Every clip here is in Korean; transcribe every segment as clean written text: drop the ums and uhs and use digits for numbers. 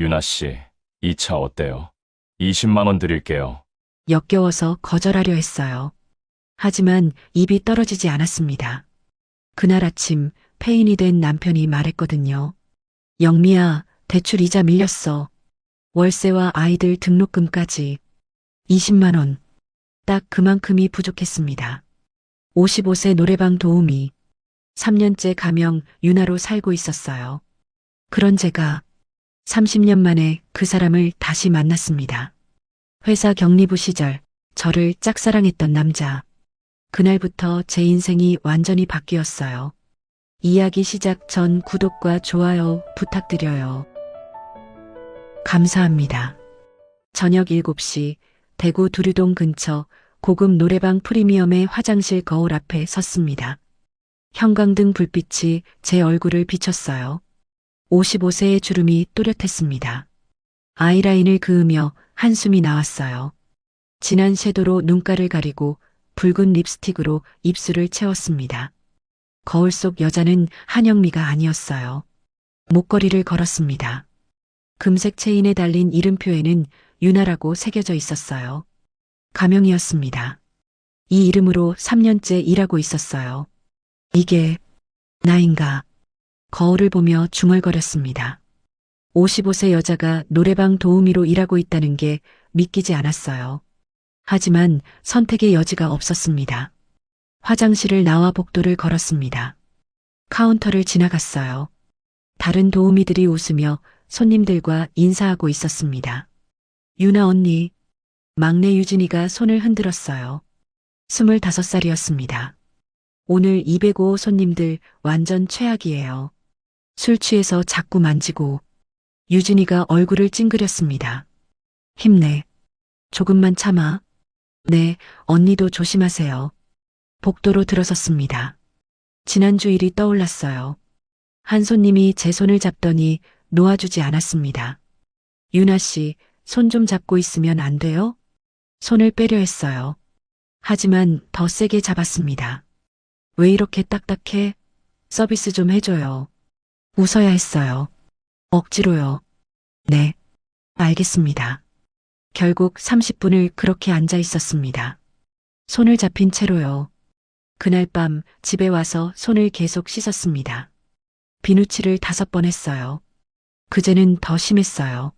유나 씨, 이 차 어때요? 20만 원 드릴게요. 역겨워서 거절하려 했어요. 하지만 입이 떨어지지 않았습니다. 그날 아침 폐인이 된 남편이 말했거든요. 영미야, 대출 이자 밀렸어. 월세와 아이들 등록금까지 20만 원. 딱 그만큼이 부족했습니다. 55세 노래방 도우미. 3년째 가명 유나로 살고 있었어요. 그런 제가 30년 만에 그 사람을 다시 만났습니다. 회사 격리부 시절 저를 짝사랑했던 남자. 그날부터 제 인생이 완전히 바뀌었어요. 이야기 시작 전 구독과 좋아요 부탁드려요. 감사합니다. 저녁 7시 대구 두류동 근처 고급 노래방 프리미엄의 화장실 거울 앞에 섰습니다. 형광등 불빛이 제 얼굴을 비췄어요. 55세의 주름이 또렷했습니다. 아이라인을 그으며 한숨이 나왔어요. 진한 섀도로 눈가를 가리고 붉은 립스틱으로 입술을 채웠습니다. 거울 속 여자는 한영미가 아니었어요. 목걸이를 걸었습니다. 금색 체인에 달린 이름표에는 유나라고 새겨져 있었어요. 가명이었습니다. 이 이름으로 3년째 일하고 있었어요. 이게 나인가? 거울을 보며 중얼거렸습니다. 55세 여자가 노래방 도우미로 일하고 있다는 게 믿기지 않았어요. 하지만 선택의 여지가 없었습니다. 화장실을 나와 복도를 걸었습니다. 카운터를 지나갔어요. 다른 도우미들이 웃으며 손님들과 인사하고 있었습니다. 유나 언니, 막내 유진이가 손을 흔들었어요. 25살이었습니다. 오늘 205 손님들 완전 최악이에요. 술 취해서 자꾸 만지고. 유진이가 얼굴을 찡그렸습니다. 힘내. 조금만 참아. 네, 언니도 조심하세요. 복도로 들어섰습니다. 지난주 일이 떠올랐어요. 한 손님이 제 손을 잡더니 놓아주지 않았습니다. 유나 씨, 손 좀 잡고 있으면 안 돼요? 손을 빼려 했어요. 하지만 더 세게 잡았습니다. 왜 이렇게 딱딱해? 서비스 좀 해줘요. 웃어야 했어요. 억지로요. 네, 알겠습니다. 결국 30분을 그렇게 앉아 있었습니다. 손을 잡힌 채로요. 그날 밤 집에 와서 손을 계속 씻었습니다. 비누칠을 5번 했어요. 그제는 더 심했어요.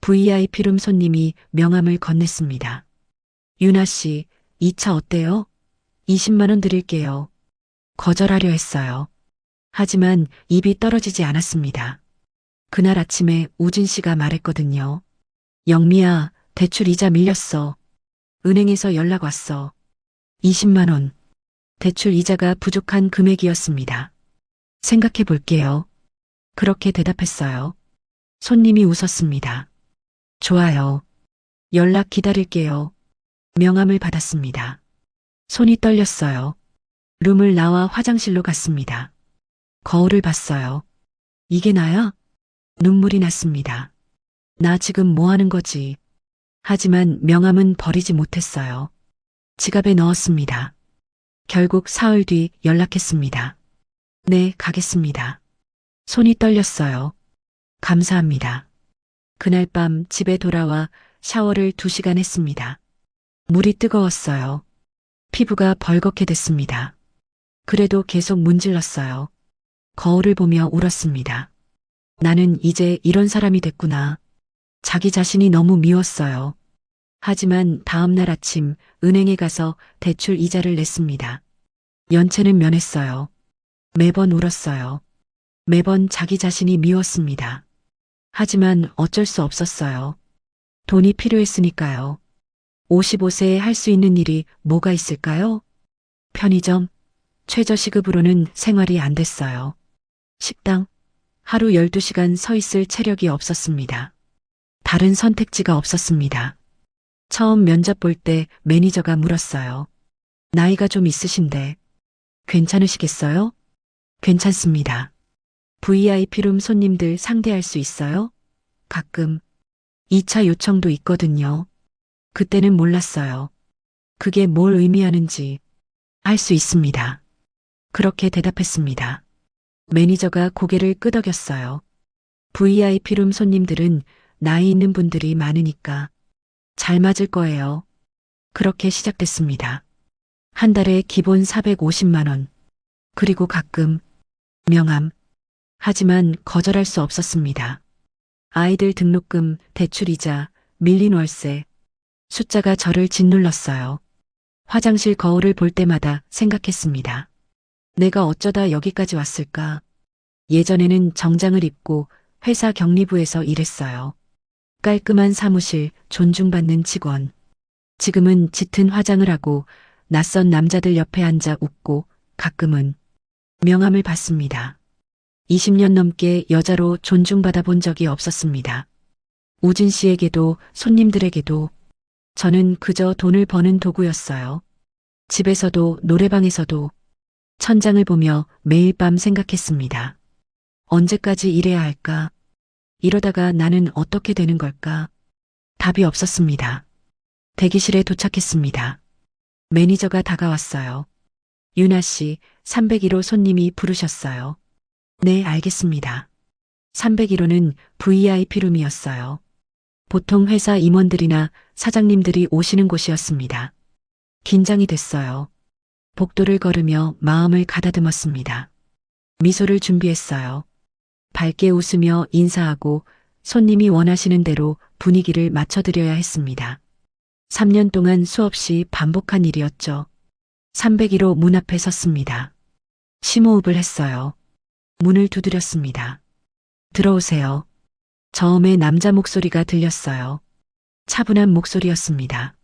VIP룸 손님이 명함을 건넸습니다. 유나 씨, 이 차 어때요? 20만 원 드릴게요. 거절하려 했어요. 하지만 입이 떨어지지 않았습니다. 그날 아침에 우진 씨가 말했거든요. 영미야, 대출 이자 밀렸어. 은행에서 연락 왔어. 20만 원. 대출 이자가 부족한 금액이었습니다. 생각해 볼게요. 그렇게 대답했어요. 손님이 웃었습니다. 좋아요. 연락 기다릴게요. 명함을 받았습니다. 손이 떨렸어요. 룸을 나와 화장실로 갔습니다. 거울을 봤어요. 이게 나야? 눈물이 났습니다. 나 지금 뭐 하는 거지? 하지만 명함은 버리지 못했어요. 지갑에 넣었습니다. 결국 사흘 뒤 연락했습니다. 네, 가겠습니다. 손이 떨렸어요. 감사합니다. 그날 밤 집에 돌아와 샤워를 2시간 했습니다. 물이 뜨거웠어요. 피부가 벌겋게 됐습니다. 그래도 계속 문질렀어요. 거울을 보며 울었습니다. 나는 이제 이런 사람이 됐구나. 자기 자신이 너무 미웠어요. 하지만 다음 날 아침 은행에 가서 대출 이자를 냈습니다. 연체는 면했어요. 매번 울었어요. 매번 자기 자신이 미웠습니다. 하지만 어쩔 수 없었어요. 돈이 필요했으니까요. 55세에 할 수 있는 일이 뭐가 있을까요? 편의점, 최저시급으로는 생활이 안 됐어요. 식당, 하루 12시간 서 있을 체력이 없었습니다. 다른 선택지가 없었습니다. 처음 면접 볼 때 매니저가 물었어요. 나이가 좀 있으신데 괜찮으시겠어요? 괜찮습니다. VIP룸 손님들 상대할 수 있어요? 가끔 2차 요청도 있거든요. 그때는 몰랐어요. 그게 뭘 의미하는지. 할 수 있습니다. 그렇게 대답했습니다. 매니저가 고개를 끄덕였어요. VIP룸 손님들은 나이 있는 분들이 많으니까 잘 맞을 거예요. 그렇게 시작됐습니다. 한 달에 기본 450만 원. 그리고 가끔 명함. 하지만 거절할 수 없었습니다. 아이들 등록금, 대출이자, 밀린 월세. 숫자가 저를 짓눌렀어요. 화장실 거울을 볼 때마다 생각했습니다. 내가 어쩌다 여기까지 왔을까? 예전에는 정장을 입고 회사 격리부에서 일했어요. 깔끔한 사무실, 존중받는 직원. 지금은 짙은 화장을 하고 낯선 남자들 옆에 앉아 웃고 가끔은 명함을 받습니다. 20년 넘게 여자로 존중받아 본 적이 없었습니다. 우진 씨에게도 손님들에게도 저는 그저 돈을 버는 도구였어요. 집에서도 노래방에서도 천장을 보며 매일 밤 생각했습니다. 언제까지 일해야 할까? 이러다가 나는 어떻게 되는 걸까? 답이 없었습니다. 대기실에 도착했습니다. 매니저가 다가왔어요. 유나 씨, 301호 손님이 부르셨어요. 네, 알겠습니다. 301호는 VIP룸이었어요. 보통 회사 임원들이나 사장님들이 오시는 곳이었습니다. 긴장이 됐어요. 복도를 걸으며 마음을 가다듬었습니다. 미소를 준비했어요. 밝게 웃으며 인사하고 손님이 원하시는 대로 분위기를 맞춰드려야 했습니다. 3년 동안 수없이 반복한 일이었죠. 301호 문 앞에 섰습니다. 심호흡을 했어요. 문을 두드렸습니다. 들어오세요. 처음에 남자 목소리가 들렸어요. 차분한 목소리였습니다.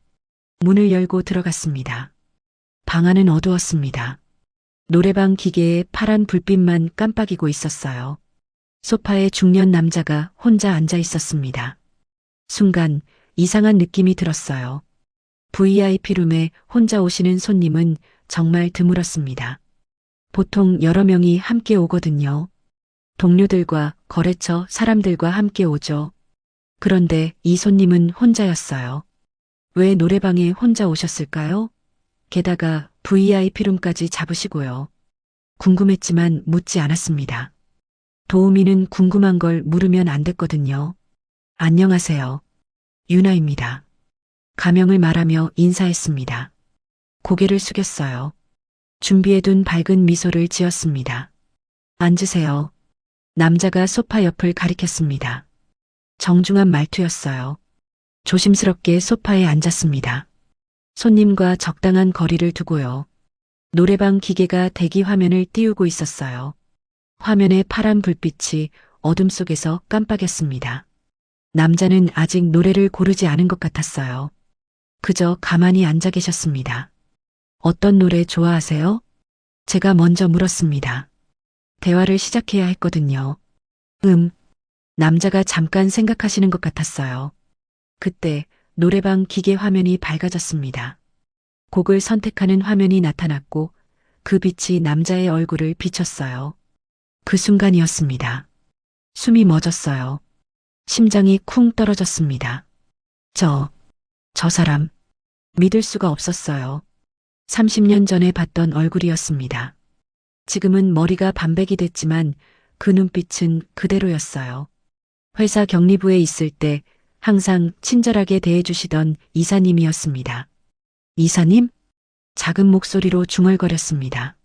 문을 열고 들어갔습니다. 방 안은 어두웠습니다. 노래방 기계에 파란 불빛만 깜빡이고 있었어요. 소파에 중년 남자가 혼자 앉아 있었습니다. 순간 이상한 느낌이 들었어요. VIP룸에 혼자 오시는 손님은 정말 드물었습니다. 보통 여러 명이 함께 오거든요. 동료들과 거래처 사람들과 함께 오죠. 그런데 이 손님은 혼자였어요. 왜 노래방에 혼자 오셨을까요? 게다가 VIP룸까지 잡으시고요. 궁금했지만 묻지 않았습니다. 도우미는 궁금한 걸 물으면 안 됐거든요. 안녕하세요. 유나입니다. 가명을 말하며 인사했습니다. 고개를 숙였어요. 준비해둔 밝은 미소를 지었습니다. 앉으세요. 남자가 소파 옆을 가리켰습니다. 정중한 말투였어요. 조심스럽게 소파에 앉았습니다. 손님과 적당한 거리를 두고요. 노래방 기계가 대기 화면을 띄우고 있었어요. 화면의 파란 불빛이 어둠 속에서 깜빡였습니다. 남자는 아직 노래를 고르지 않은 것 같았어요. 그저 가만히 앉아 계셨습니다. 어떤 노래 좋아하세요? 제가 먼저 물었습니다. 대화를 시작해야 했거든요. 남자가 잠깐 생각하시는 것 같았어요. 그때 노래방 기계 화면이 밝아졌습니다. 곡을 선택하는 화면이 나타났고 그 빛이 남자의 얼굴을 비췄어요. 그 순간이었습니다. 숨이 멎었어요. 심장이 쿵 떨어졌습니다. 저 사람, 믿을 수가 없었어요. 30년 전에 봤던 얼굴이었습니다. 지금은 머리가 반백이 됐지만 그 눈빛은 그대로였어요. 회사 격리부에 있을 때 항상 친절하게 대해주시던 이사님이었습니다. 이사님? 작은 목소리로 중얼거렸습니다.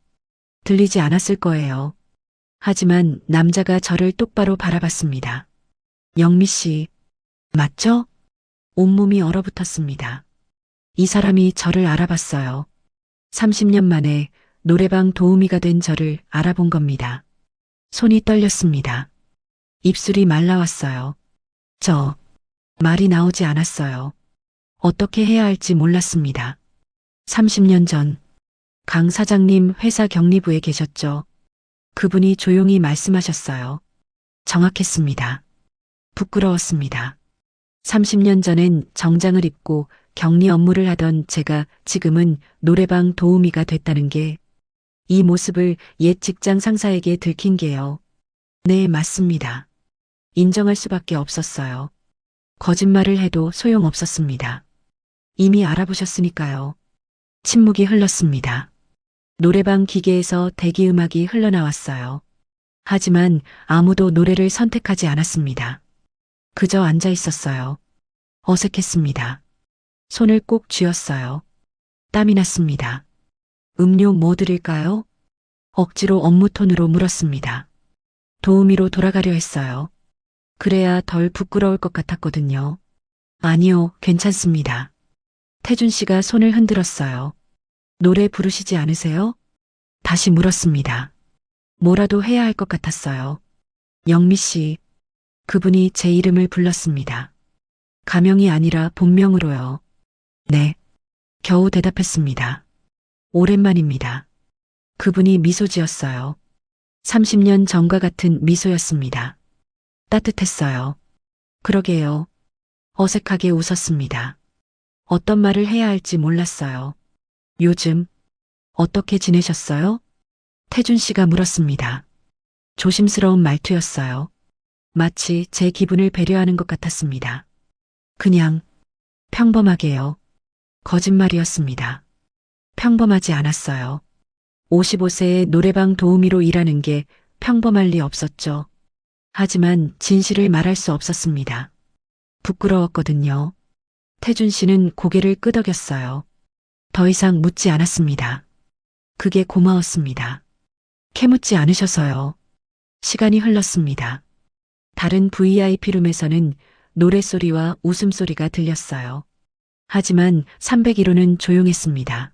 들리지 않았을 거예요. 하지만 남자가 저를 똑바로 바라봤습니다. 영미 씨, 맞죠? 온몸이 얼어붙었습니다. 이 사람이 저를 알아봤어요. 30년 만에 노래방 도우미가 된 저를 알아본 겁니다. 손이 떨렸습니다. 입술이 말라왔어요. 말이 나오지 않았어요. 어떻게 해야 할지 몰랐습니다. 30년 전, 강 사장님 회사 격리부에 계셨죠. 그분이 조용히 말씀하셨어요. 정확했습니다. 부끄러웠습니다. 30년 전엔 정장을 입고 격리 업무를 하던 제가 지금은 노래방 도우미가 됐다는 게, 이 모습을 옛 직장 상사에게 들킨 게요. 네, 맞습니다. 인정할 수밖에 없었어요. 거짓말을 해도 소용없었습니다. 이미 알아보셨으니까요. 침묵이 흘렀습니다. 노래방 기계에서 대기 음악이 흘러나왔어요. 하지만 아무도 노래를 선택하지 않았습니다. 그저 앉아 있었어요. 어색했습니다. 손을 꼭 쥐었어요. 땀이 났습니다. 음료 뭐 드릴까요? 억지로 업무 톤으로 물었습니다. 도우미로 돌아가려 했어요. 그래야 덜 부끄러울 것 같았거든요. 아니요, 괜찮습니다. 태준 씨가 손을 흔들었어요. 노래 부르시지 않으세요? 다시 물었습니다. 뭐라도 해야 할 것 같았어요. 영미 씨, 그분이 제 이름을 불렀습니다. 가명이 아니라 본명으로요. 네. 겨우 대답했습니다. 오랜만입니다. 그분이 미소 지었어요. 30년 전과 같은 미소였습니다. 따뜻했어요. 그러게요. 어색하게 웃었습니다. 어떤 말을 해야 할지 몰랐어요. 요즘 어떻게 지내셨어요? 태준 씨가 물었습니다. 조심스러운 말투였어요. 마치 제 기분을 배려하는 것 같았습니다. 그냥 평범하게요. 거짓말이었습니다. 평범하지 않았어요. 55세의 노래방 도우미로 일하는 게 평범할 리 없었죠. 하지만 진실을 말할 수 없었습니다. 부끄러웠거든요. 태준 씨는 고개를 끄덕였어요. 더 이상 묻지 않았습니다. 그게 고마웠습니다. 캐묻지 않으셔서요. 시간이 흘렀습니다. 다른 VIP룸에서는 노랫소리와 웃음소리가 들렸어요. 하지만 301호는 조용했습니다.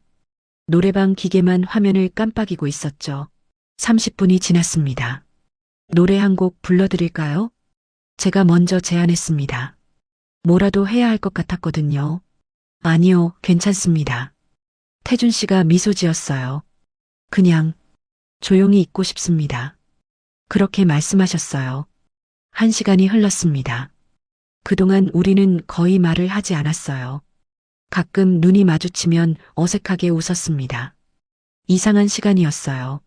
노래방 기계만 화면을 깜빡이고 있었죠. 30분이 지났습니다. 노래 한 곡 불러드릴까요? 제가 먼저 제안했습니다. 뭐라도 해야 할 것 같았거든요. 아니요, 괜찮습니다. 태준 씨가 미소 지었어요. 그냥 조용히 있고 싶습니다. 그렇게 말씀하셨어요. 1시간이 흘렀습니다. 그동안 우리는 거의 말을 하지 않았어요. 가끔 눈이 마주치면 어색하게 웃었습니다. 이상한 시간이었어요.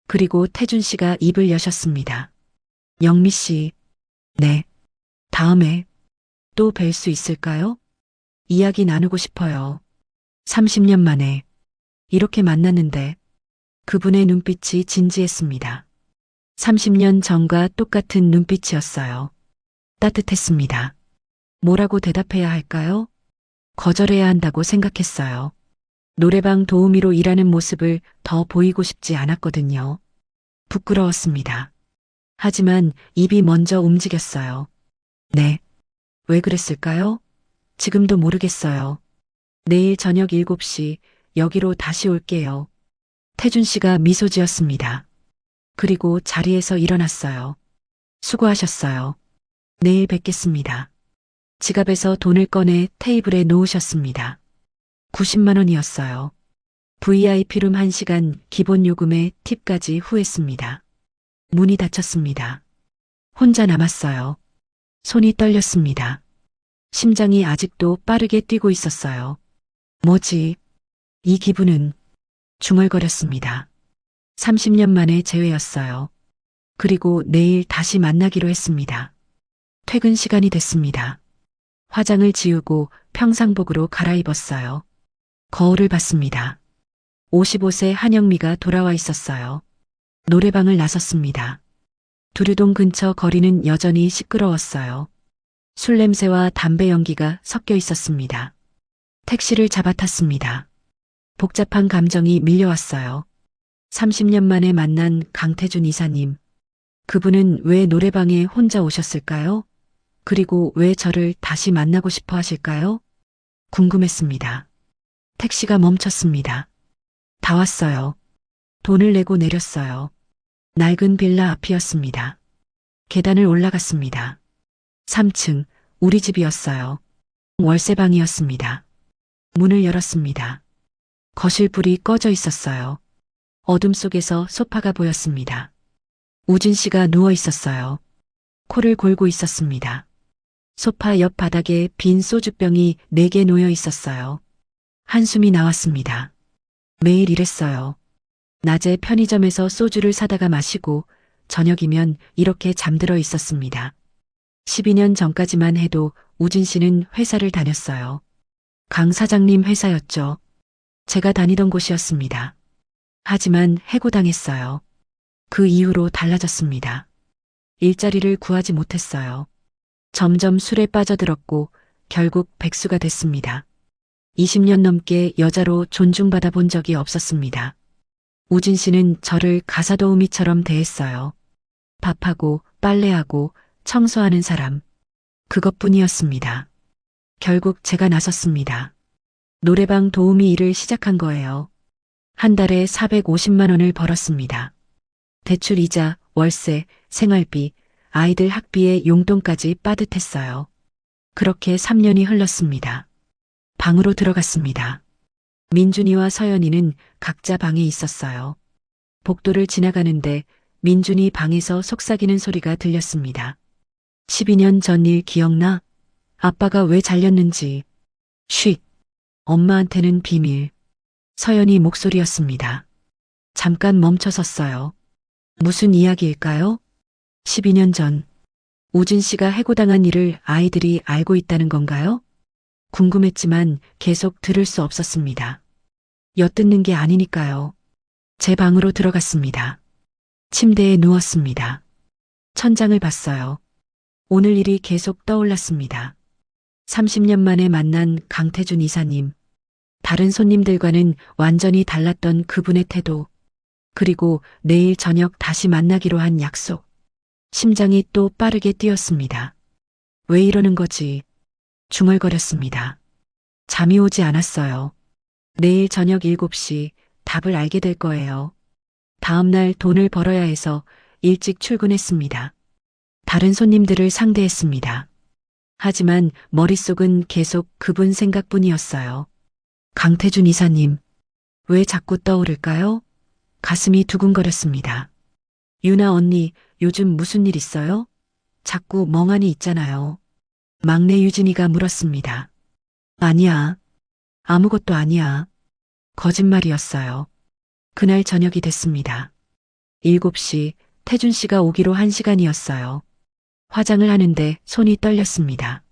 그리고 태준 씨가 입을 여셨습니다. 영미 씨, 네. 다음에 또 뵐 수 있을까요? 이야기 나누고 싶어요. 30년 만에 이렇게 만났는데 그분의 눈빛이 진지했습니다. 30년 전과 똑같은 눈빛이었어요. 따뜻했습니다. 뭐라고 대답해야 할까요? 거절해야 한다고 생각했어요. 노래방 도우미로 일하는 모습을 더 보이고 싶지 않았거든요. 부끄러웠습니다. 하지만 입이 먼저 움직였어요. 네. 왜 그랬을까요? 지금도 모르겠어요. 내일 저녁 7시 여기로 다시 올게요. 태준 씨가 미소 지었습니다. 그리고 자리에서 일어났어요. 수고하셨어요. 내일 뵙겠습니다. 지갑에서 돈을 꺼내 테이블에 놓으셨습니다. 90만 원이었어요. VIP룸 1시간 기본 요금에 팁까지 후했습니다. 문이 닫혔습니다. 혼자 남았어요. 손이 떨렸습니다. 심장이 아직도 빠르게 뛰고 있었어요. 뭐지? 이 기분은 중얼거렸습니다. 30년 만의 재회였어요. 그리고 내일 다시 만나기로 했습니다. 퇴근 시간이 됐습니다. 화장을 지우고 평상복으로 갈아입었어요. 거울을 봤습니다. 55세 한영미가 돌아와 있었어요. 노래방을 나섰습니다. 두류동 근처 거리는 여전히 시끄러웠어요. 술 냄새와 담배 연기가 섞여 있었습니다. 택시를 잡아탔습니다. 복잡한 감정이 밀려왔어요. 30년 만에 만난 강태준 이사님. 그분은 왜 노래방에 혼자 오셨을까요? 그리고 왜 저를 다시 만나고 싶어 하실까요? 궁금했습니다. 택시가 멈췄습니다. 다 왔어요. 돈을 내고 내렸어요. 낡은 빌라 앞이었습니다. 계단을 올라갔습니다. 3층, 우리 집이었어요. 월세방이었습니다. 문을 열었습니다. 거실 불이 꺼져 있었어요. 어둠 속에서 소파가 보였습니다. 우진 씨가 누워 있었어요. 코를 골고 있었습니다. 소파 옆 바닥에 빈 소주병이 4개 놓여 있었어요. 한숨이 나왔습니다. 매일 이랬어요. 낮에 편의점에서 소주를 사다가 마시고 저녁이면 이렇게 잠들어 있었습니다. 12년 전까지만 해도 우진 씨는 회사를 다녔어요. 강 사장님 회사였죠. 제가 다니던 곳이었습니다. 하지만 해고당했어요. 그 이후로 달라졌습니다. 일자리를 구하지 못했어요. 점점 술에 빠져들었고 결국 백수가 됐습니다. 20년 넘게 여자로 존중받아 본 적이 없었습니다. 우진 씨는 저를 가사도우미처럼 대했어요. 밥하고 빨래하고 청소하는 사람. 그것뿐이었습니다. 결국 제가 나섰습니다. 노래방 도우미 일을 시작한 거예요. 한 달에 450만 원을 벌었습니다. 대출 이자, 월세, 생활비, 아이들 학비에 용돈까지 빠듯했어요. 그렇게 3년이 흘렀습니다. 방으로 들어갔습니다. 민준이와 서연이는 각자 방에 있었어요. 복도를 지나가는데 민준이 방에서 속삭이는 소리가 들렸습니다. 12년 전 일 기억나? 아빠가 왜 잘렸는지. 쉿. 엄마한테는 비밀. 서연이 목소리였습니다. 잠깐 멈춰섰어요. 무슨 이야기일까요? 12년 전 우진 씨가 해고당한 일을 아이들이 알고 있다는 건가요? 궁금했지만 계속 들을 수 없었습니다. 엿듣는 게 아니니까요. 제 방으로 들어갔습니다. 침대에 누웠습니다. 천장을 봤어요. 오늘 일이 계속 떠올랐습니다. 30년 만에 만난 강태준 이사님. 다른 손님들과는 완전히 달랐던 그분의 태도. 그리고 내일 저녁 다시 만나기로 한 약속. 심장이 또 빠르게 뛰었습니다. 왜 이러는 거지? 중얼거렸습니다. 잠이 오지 않았어요. 내일 저녁 7시 답을 알게 될 거예요. 다음 날 돈을 벌어야 해서 일찍 출근했습니다. 다른 손님들을 상대했습니다. 하지만 머릿속은 계속 그분 생각뿐이었어요. 강태준 이사님, 왜 자꾸 떠오를까요? 가슴이 두근거렸습니다. 유나 언니, 요즘 무슨 일 있어요? 자꾸 멍하니 있잖아요. 막내 유진이가 물었습니다. 아니야. 아무것도 아니야. 거짓말이었어요. 그날 저녁이 됐습니다. 7시 태준 씨가 오기로 1시간이었어요. 화장을 하는데 손이 떨렸습니다.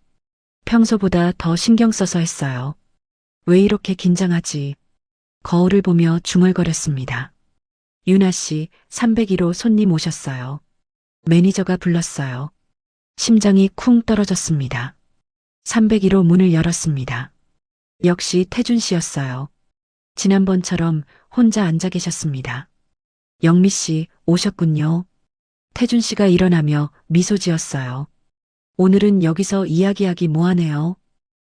평소보다 더 신경 써서 했어요. 왜 이렇게 긴장하지? 거울을 보며 중얼거렸습니다. 유나 씨, 301호 손님 오셨어요. 매니저가 불렀어요. 심장이 쿵 떨어졌습니다. 301호 문을 열었습니다. 역시 태준 씨였어요. 지난번처럼 혼자 앉아 계셨습니다. 영미 씨, 오셨군요. 태준 씨가 일어나며 미소 지었어요. 오늘은 여기서 이야기하기 뭐하네요.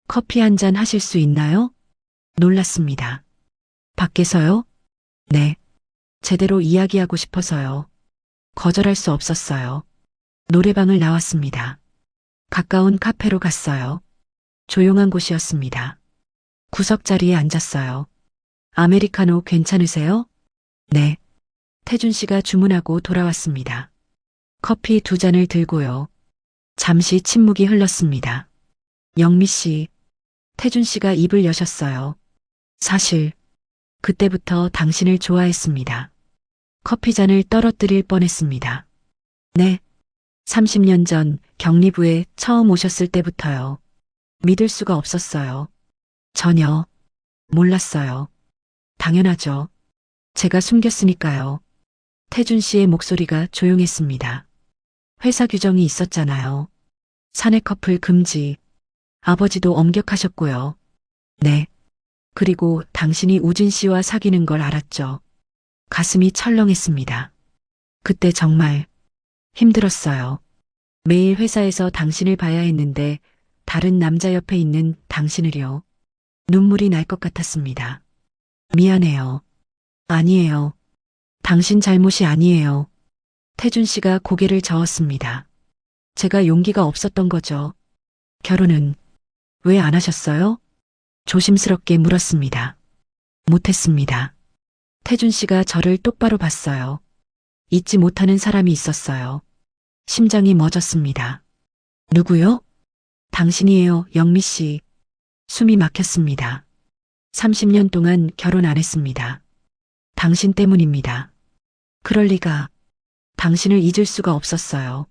커피 한 잔 하실 수 있나요? 놀랐습니다. 밖에서요? 네. 제대로 이야기하고 싶어서요. 거절할 수 없었어요. 노래방을 나왔습니다. 가까운 카페로 갔어요. 조용한 곳이었습니다. 구석 자리에 앉았어요. 아메리카노 괜찮으세요? 네. 태준 씨가 주문하고 돌아왔습니다. 커피 2잔을 들고요. 잠시 침묵이 흘렀습니다. 영미 씨, 태준 씨가 입을 여셨어요. 사실 그때부터 당신을 좋아했습니다. 커피잔을 떨어뜨릴 뻔했습니다. 네. 30년 전 격리부에 처음 오셨을 때부터요. 믿을 수가 없었어요. 전혀 몰랐어요. 당연하죠. 제가 숨겼으니까요. 태준 씨의 목소리가 조용했습니다. 회사 규정이 있었잖아요. 사내 커플 금지. 아버지도 엄격하셨고요. 네. 그리고 당신이 우진 씨와 사귀는 걸 알았죠. 가슴이 철렁했습니다. 그때 정말 힘들었어요. 매일 회사에서 당신을 봐야 했는데 다른 남자 옆에 있는 당신을요. 눈물이 날 것 같았습니다. 미안해요. 아니에요. 당신 잘못이 아니에요. 태준 씨가 고개를 저었습니다. 제가 용기가 없었던 거죠. 결혼은 왜 안 하셨어요? 조심스럽게 물었습니다. 못했습니다. 태준 씨가 저를 똑바로 봤어요. 잊지 못하는 사람이 있었어요. 심장이 멎었습니다. 누구요? 당신이에요, 영미 씨. 숨이 막혔습니다. 30년 동안 결혼 안 했습니다. 당신 때문입니다. 그럴 리가. 당신을 잊을 수가 없었어요.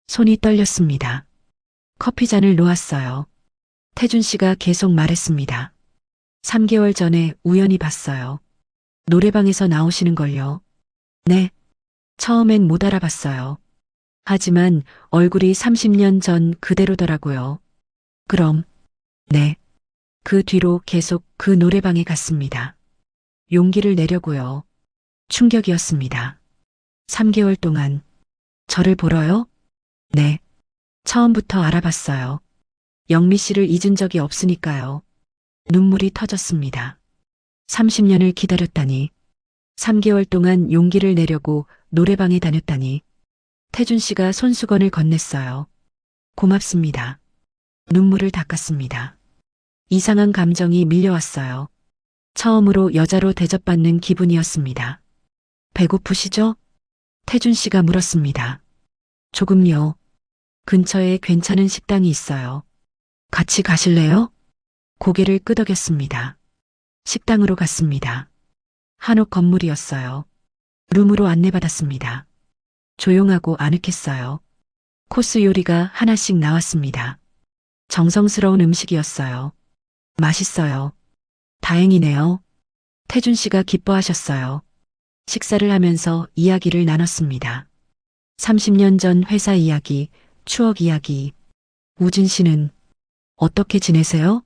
손이 떨렸습니다. 커피잔을 놓았어요. 태준 씨가 계속 말했습니다. 3개월 전에 우연히 봤어요. 노래방에서 나오시는 걸요. 네. 처음엔 못 알아봤어요. 하지만 얼굴이 30년 전 그대로더라고요. 그럼, 네. 그 뒤로 계속 그 노래방에 갔습니다. 용기를 내려고요. 충격이었습니다. 3개월 동안 저를 보러요? 네. 처음부터 알아봤어요. 영미 씨를 잊은 적이 없으니까요. 눈물이 터졌습니다. 30년을 기다렸다니. 3개월 동안 용기를 내려고 노래방에 다녔다니. 태준 씨가 손수건을 건넸어요. 고맙습니다. 눈물을 닦았습니다. 이상한 감정이 밀려왔어요. 처음으로 여자로 대접받는 기분이었습니다. 배고프시죠? 태준 씨가 물었습니다. 조금요. 근처에 괜찮은 식당이 있어요. 같이 가실래요? 고개를 끄덕였습니다. 식당으로 갔습니다. 한옥 건물이었어요. 룸으로 안내받았습니다. 조용하고 아늑했어요. 코스 요리가 하나씩 나왔습니다. 정성스러운 음식이었어요. 맛있어요. 다행이네요. 태준 씨가 기뻐하셨어요. 식사를 하면서 이야기를 나눴습니다. 30년 전 회사 이야기, 추억 이야기. 우진 씨는 어떻게 지내세요?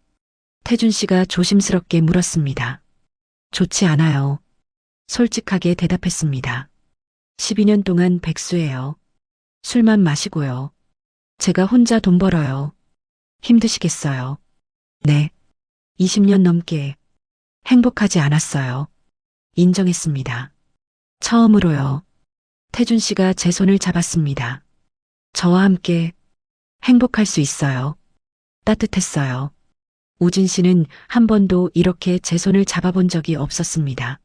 태준 씨가 조심스럽게 물었습니다. 좋지 않아요. 솔직하게 대답했습니다. 12년 동안 백수예요. 술만 마시고요. 제가 혼자 돈 벌어요. 힘드시겠어요. 네. 20년 넘게 행복하지 않았어요. 인정했습니다. 처음으로요. 태준 씨가 제 손을 잡았습니다. 저와 함께 행복할 수 있어요. 따뜻했어요. 우진 씨는 한 번도 이렇게 제 손을 잡아본 적이 없었습니다.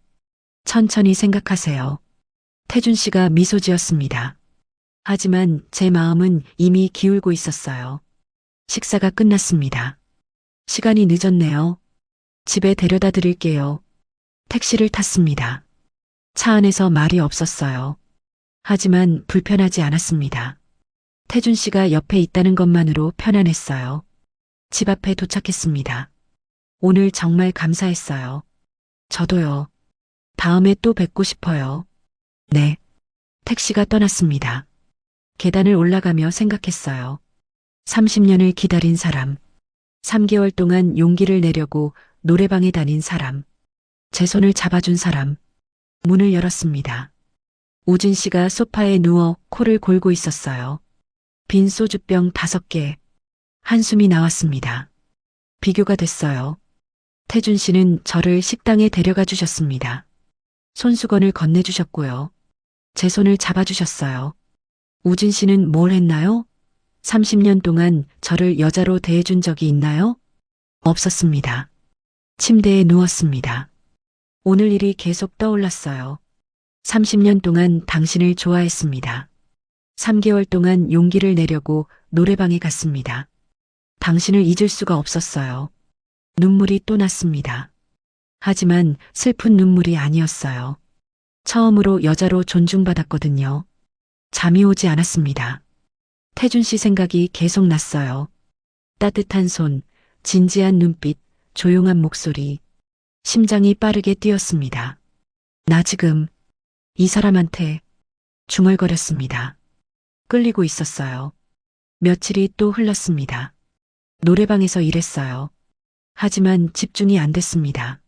천천히 생각하세요. 태준 씨가 미소 지었습니다. 하지만 제 마음은 이미 기울고 있었어요. 식사가 끝났습니다. 시간이 늦었네요. 집에 데려다 드릴게요. 택시를 탔습니다. 차 안에서 말이 없었어요. 하지만 불편하지 않았습니다. 태준 씨가 옆에 있다는 것만으로 편안했어요. 집 앞에 도착했습니다. 오늘 정말 감사했어요. 저도요. 다음에 또 뵙고 싶어요. 네. 택시가 떠났습니다. 계단을 올라가며 생각했어요. 30년을 기다린 사람. 3개월 동안 용기를 내려고 노래방에 다닌 사람. 제 손을 잡아준 사람. 문을 열었습니다. 우진 씨가 소파에 누워 코를 골고 있었어요. 빈 소주병 5개. 한숨이 나왔습니다. 비교가 됐어요. 태준 씨는 저를 식당에 데려가 주셨습니다. 손수건을 건네주셨고요. 제 손을 잡아주셨어요. 우진 씨는 뭘 했나요? 30년 동안 저를 여자로 대해준 적이 있나요? 없었습니다. 침대에 누웠습니다. 오늘 일이 계속 떠올랐어요. 30년 동안 당신을 좋아했습니다. 3개월 동안 용기를 내려고 노래방에 갔습니다. 당신을 잊을 수가 없었어요. 눈물이 또 났습니다. 하지만 슬픈 눈물이 아니었어요. 처음으로 여자로 존중받았거든요. 잠이 오지 않았습니다. 태준 씨 생각이 계속 났어요. 따뜻한 손, 진지한 눈빛, 조용한 목소리. 심장이 빠르게 뛰었습니다. 나 지금 이 사람한테 중얼거렸습니다. 끌리고 있었어요. 며칠이 또 흘렀습니다. 노래방에서 일했어요. 하지만 집중이 안 됐습니다.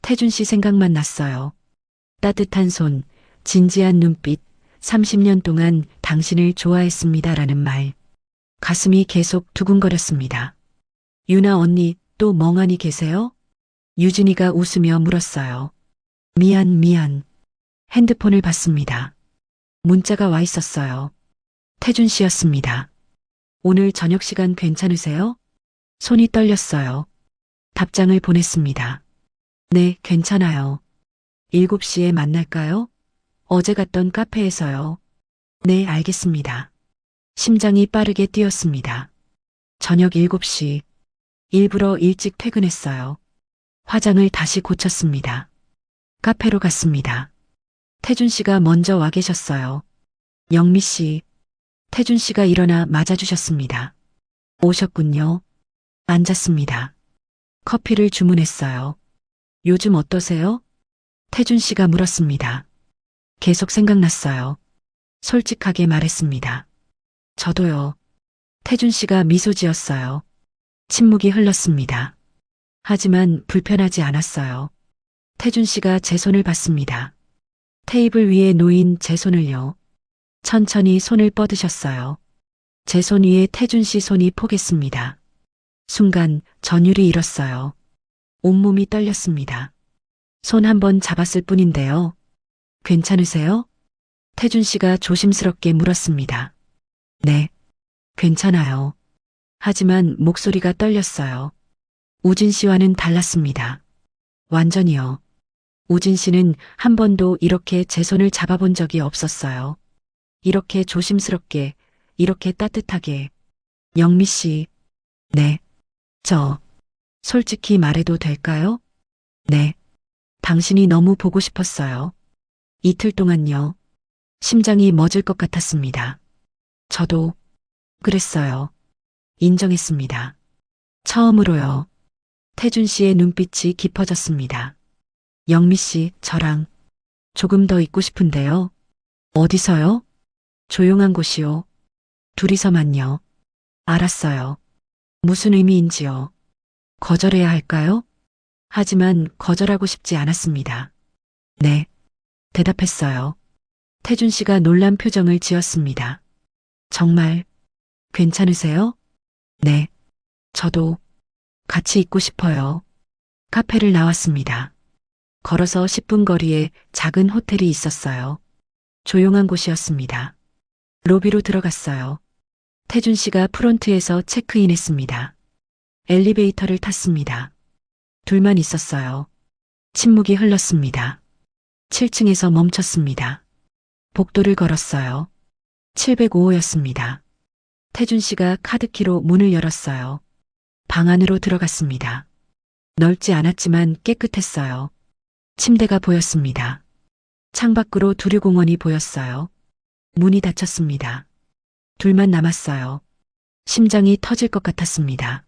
태준 씨 생각만 났어요. 따뜻한 손, 진지한 눈빛, 30년 동안 당신을 좋아했습니다라는 말. 가슴이 계속 두근거렸습니다. 유나 언니 또 멍하니 계세요? 유진이가 웃으며 물었어요. 미안. 핸드폰을 봤습니다. 문자가 와 있었어요. 태준 씨였습니다. 오늘 저녁 시간 괜찮으세요? 손이 떨렸어요. 답장을 보냈습니다. 네, 괜찮아요. 7시에 만날까요? 어제 갔던 카페에서요. 네, 알겠습니다. 심장이 빠르게 뛰었습니다. 저녁 7시. 일부러 일찍 퇴근했어요. 화장을 다시 고쳤습니다. 카페로 갔습니다. 태준 씨가 먼저 와 계셨어요. 영미 씨. 태준 씨가 일어나 맞아주셨습니다. 오셨군요. 앉았습니다. 커피를 주문했어요. 요즘 어떠세요? 태준 씨가 물었습니다. 계속 생각났어요. 솔직하게 말했습니다. 저도요. 태준 씨가 미소 지었어요. 침묵이 흘렀습니다. 하지만 불편하지 않았어요. 태준 씨가 제 손을 봤습니다. 테이블 위에 놓인 제 손을요. 천천히 손을 뻗으셨어요. 제 손 위에 태준 씨 손이 포겠습니다. 순간 전율이 일었어요. 온몸이 떨렸습니다. 손 한 번 잡았을 뿐인데요. 괜찮으세요? 태준 씨가 조심스럽게 물었습니다. 네, 괜찮아요. 하지만 목소리가 떨렸어요. 우진 씨와는 달랐습니다. 완전히요. 우진 씨는 한 번도 이렇게 제 손을 잡아본 적이 없었어요. 이렇게 조심스럽게, 이렇게 따뜻하게. 영미 씨, 네, 저, 솔직히 말해도 될까요? 네, 당신이 너무 보고 싶었어요. 이틀 동안요. 심장이 멎을 것 같았습니다. 저도 그랬어요. 인정했습니다. 처음으로요. 태준 씨의 눈빛이 깊어졌습니다. 영미 씨, 저랑 조금 더 있고 싶은데요. 어디서요? 조용한 곳이요. 둘이서만요. 알았어요. 무슨 의미인지요. 거절해야 할까요? 하지만 거절하고 싶지 않았습니다. 네. 대답했어요. 태준 씨가 놀란 표정을 지었습니다. 정말 괜찮으세요? 네. 저도 같이 있고 싶어요. 카페를 나왔습니다. 걸어서 10분 거리에 작은 호텔이 있었어요. 조용한 곳이었습니다. 로비로 들어갔어요. 태준 씨가 프론트에서 체크인했습니다. 엘리베이터를 탔습니다. 둘만 있었어요. 침묵이 흘렀습니다. 7층에서 멈췄습니다. 복도를 걸었어요. 705호였습니다. 태준 씨가 카드키로 문을 열었어요. 방 안으로 들어갔습니다. 넓지 않았지만 깨끗했어요. 침대가 보였습니다. 창밖으로 두류공원이 보였어요. 문이 닫혔습니다. 둘만 남았어요. 심장이 터질 것 같았습니다.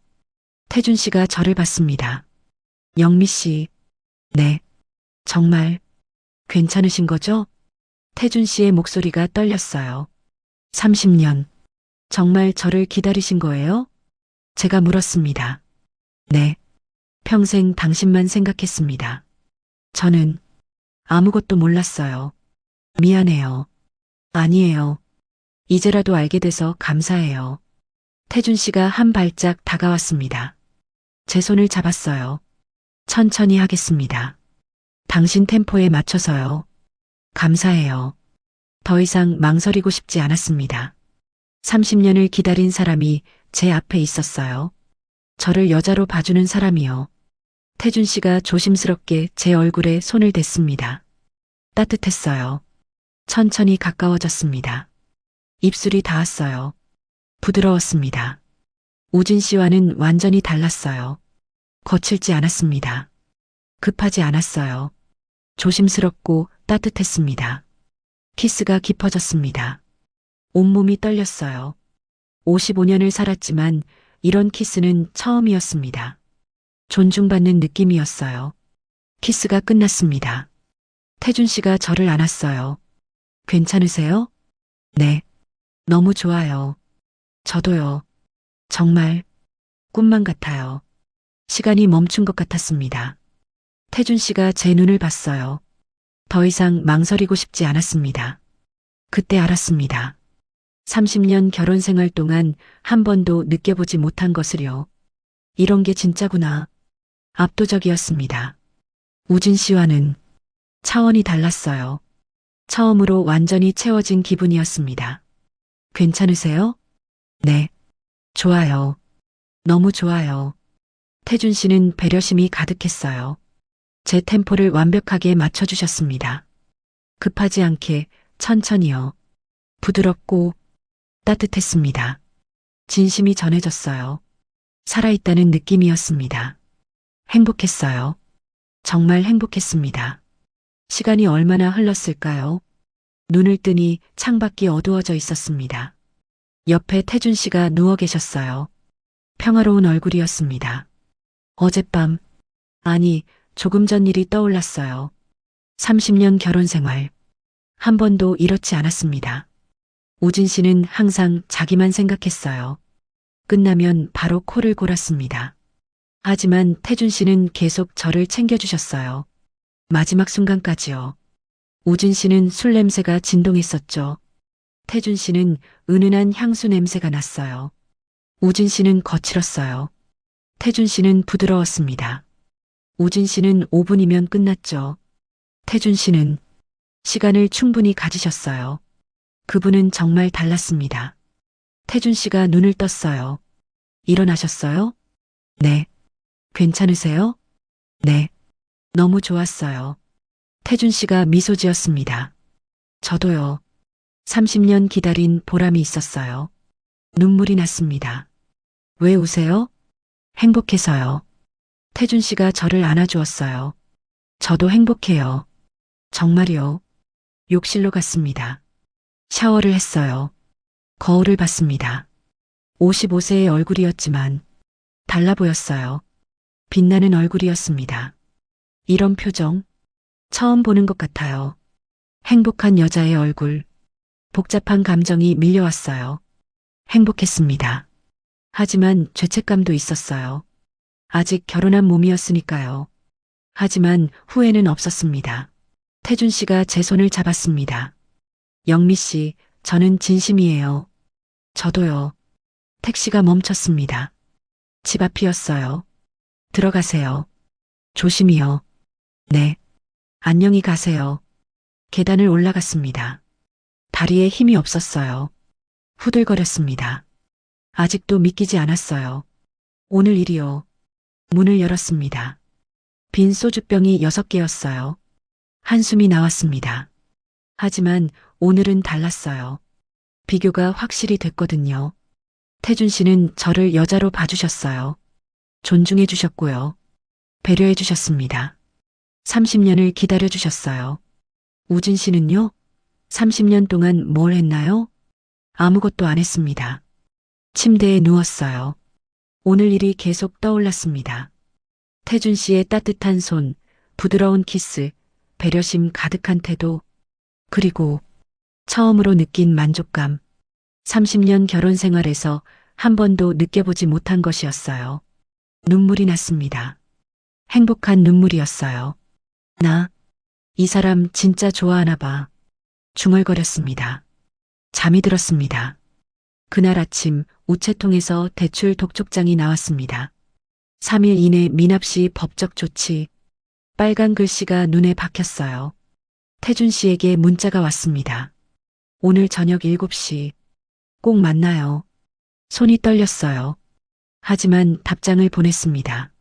태준 씨가 저를 봤습니다. 영미 씨, 네, 정말 괜찮으신 거죠? 태준 씨의 목소리가 떨렸어요. 30년, 정말 저를 기다리신 거예요? 제가 물었습니다. 네, 평생 당신만 생각했습니다. 저는 아무것도 몰랐어요. 미안해요. 아니에요. 이제라도 알게 돼서 감사해요. 태준 씨가 한 발짝 다가왔습니다. 제 손을 잡았어요. 천천히 하겠습니다. 당신 템포에 맞춰서요. 감사해요. 더 이상 망설이고 싶지 않았습니다. 30년을 기다린 사람이 제 앞에 있었어요. 저를 여자로 봐주는 사람이요. 태준 씨가 조심스럽게 제 얼굴에 손을 댔습니다. 따뜻했어요. 천천히 가까워졌습니다. 입술이 닿았어요. 부드러웠습니다. 우진 씨와는 완전히 달랐어요. 거칠지 않았습니다. 급하지 않았어요. 조심스럽고 따뜻했습니다. 키스가 깊어졌습니다. 온몸이 떨렸어요. 55년을 살았지만 이런 키스는 처음이었습니다. 존중받는 느낌이었어요. 키스가 끝났습니다. 태준 씨가 저를 안았어요. 괜찮으세요? 네. 너무 좋아요. 저도요. 정말 꿈만 같아요. 시간이 멈춘 것 같았습니다. 태준 씨가 제 눈을 봤어요. 더 이상 망설이고 싶지 않았습니다. 그때 알았습니다. 30년 결혼 생활 동안 한 번도 느껴보지 못한 것을요. 이런 게 진짜구나. 압도적이었습니다. 우진 씨와는 차원이 달랐어요. 처음으로 완전히 채워진 기분이었습니다. 괜찮으세요? 네. 좋아요. 너무 좋아요. 태준 씨는 배려심이 가득했어요. 제 템포를 완벽하게 맞춰주셨습니다. 급하지 않게 천천히요. 부드럽고 따뜻했습니다. 진심이 전해졌어요. 살아있다는 느낌이었습니다. 행복했어요. 정말 행복했습니다. 시간이 얼마나 흘렀을까요? 눈을 뜨니 창밖이 어두워져 있었습니다. 옆에 태준 씨가 누워 계셨어요. 평화로운 얼굴이었습니다. 어젯밤, 아니, 조금 전 일이 떠올랐어요. 30년 결혼 생활. 한 번도 이렇지 않았습니다. 우진 씨는 항상 자기만 생각했어요. 끝나면 바로 코를 골았습니다. 하지만 태준 씨는 계속 저를 챙겨주셨어요. 마지막 순간까지요. 우진 씨는 술 냄새가 진동했었죠. 태준 씨는 은은한 향수 냄새가 났어요. 우진 씨는 거칠었어요. 태준 씨는 부드러웠습니다. 우진 씨는 5분이면 끝났죠. 태준 씨는 시간을 충분히 가지셨어요. 그분은 정말 달랐습니다. 태준 씨가 눈을 떴어요. 일어나셨어요? 네. 괜찮으세요? 네. 너무 좋았어요. 태준 씨가 미소 지었습니다. 저도요. 30년 기다린 보람이 있었어요. 눈물이 났습니다. 왜 우세요? 행복해서요. 태준 씨가 저를 안아주었어요. 저도 행복해요. 정말요. 욕실로 갔습니다. 샤워를 했어요. 거울을 봤습니다. 55세의 얼굴이었지만 달라 보였어요. 빛나는 얼굴이었습니다. 이런 표정 처음 보는 것 같아요. 행복한 여자의 얼굴. 복잡한 감정이 밀려왔어요. 행복했습니다. 하지만 죄책감도 있었어요. 아직 결혼한 몸이었으니까요. 하지만 후회는 없었습니다. 태준 씨가 제 손을 잡았습니다. 영미 씨, 저는 진심이에요. 저도요. 택시가 멈췄습니다. 집 앞이었어요. 들어가세요. 조심히요. 네. 안녕히 가세요. 계단을 올라갔습니다. 다리에 힘이 없었어요. 후들거렸습니다. 아직도 믿기지 않았어요. 오늘 일이요. 문을 열었습니다. 빈 소주병이 6개였어요. 한숨이 나왔습니다. 하지만 오늘은 달랐어요. 비교가 확실히 됐거든요. 태준 씨는 저를 여자로 봐주셨어요. 존중해 주셨고요. 배려해 주셨습니다. 30년을 기다려 주셨어요. 우진 씨는요? 30년 동안 뭘 했나요? 아무것도 안 했습니다. 침대에 누웠어요. 오늘 일이 계속 떠올랐습니다. 태준 씨의 따뜻한 손, 부드러운 키스, 배려심 가득한 태도, 그리고 처음으로 느낀 만족감. 30년 결혼 생활에서 한 번도 느껴보지 못한 것이었어요. 눈물이 났습니다. 행복한 눈물이었어요. 나, 이 사람 진짜 좋아하나 봐. 중얼거렸습니다. 잠이 들었습니다. 그날 아침 우체통에서 대출 독촉장이 나왔습니다. 3일 이내 미납 씨 법적 조치. 빨간 글씨가 눈에 박혔어요. 태준 씨에게 문자가 왔습니다. 오늘 저녁 7시. 꼭 만나요. 손이 떨렸어요. 하지만 답장을 보냈습니다.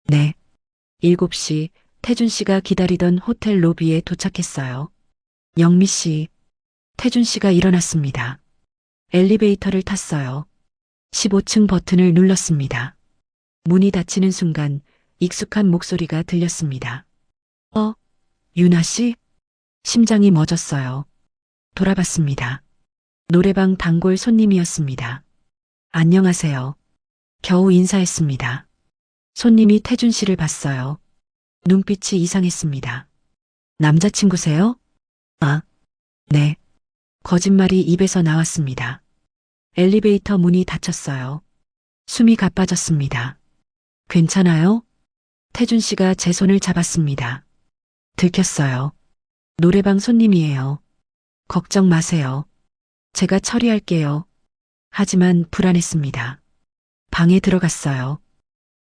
네. 7시 태준 씨가 기다리던 호텔 로비에 도착했어요. 영미 씨, 태준 씨가 일어났습니다. 엘리베이터를 탔어요. 15층 버튼을 눌렀습니다. 문이 닫히는 순간 익숙한 목소리가 들렸습니다. 유나 씨? 심장이 멎었어요. 돌아봤습니다. 노래방 단골 손님이었습니다. 안녕하세요. 겨우 인사했습니다. 손님이 태준 씨를 봤어요. 눈빛이 이상했습니다. 남자친구세요? 아, 네. 거짓말이 입에서 나왔습니다. 엘리베이터 문이 닫혔어요. 숨이 가빠졌습니다. 괜찮아요? 태준 씨가 제 손을 잡았습니다. 들켰어요. 노래방 손님이에요. 걱정 마세요. 제가 처리할게요. 하지만 불안했습니다. 방에 들어갔어요.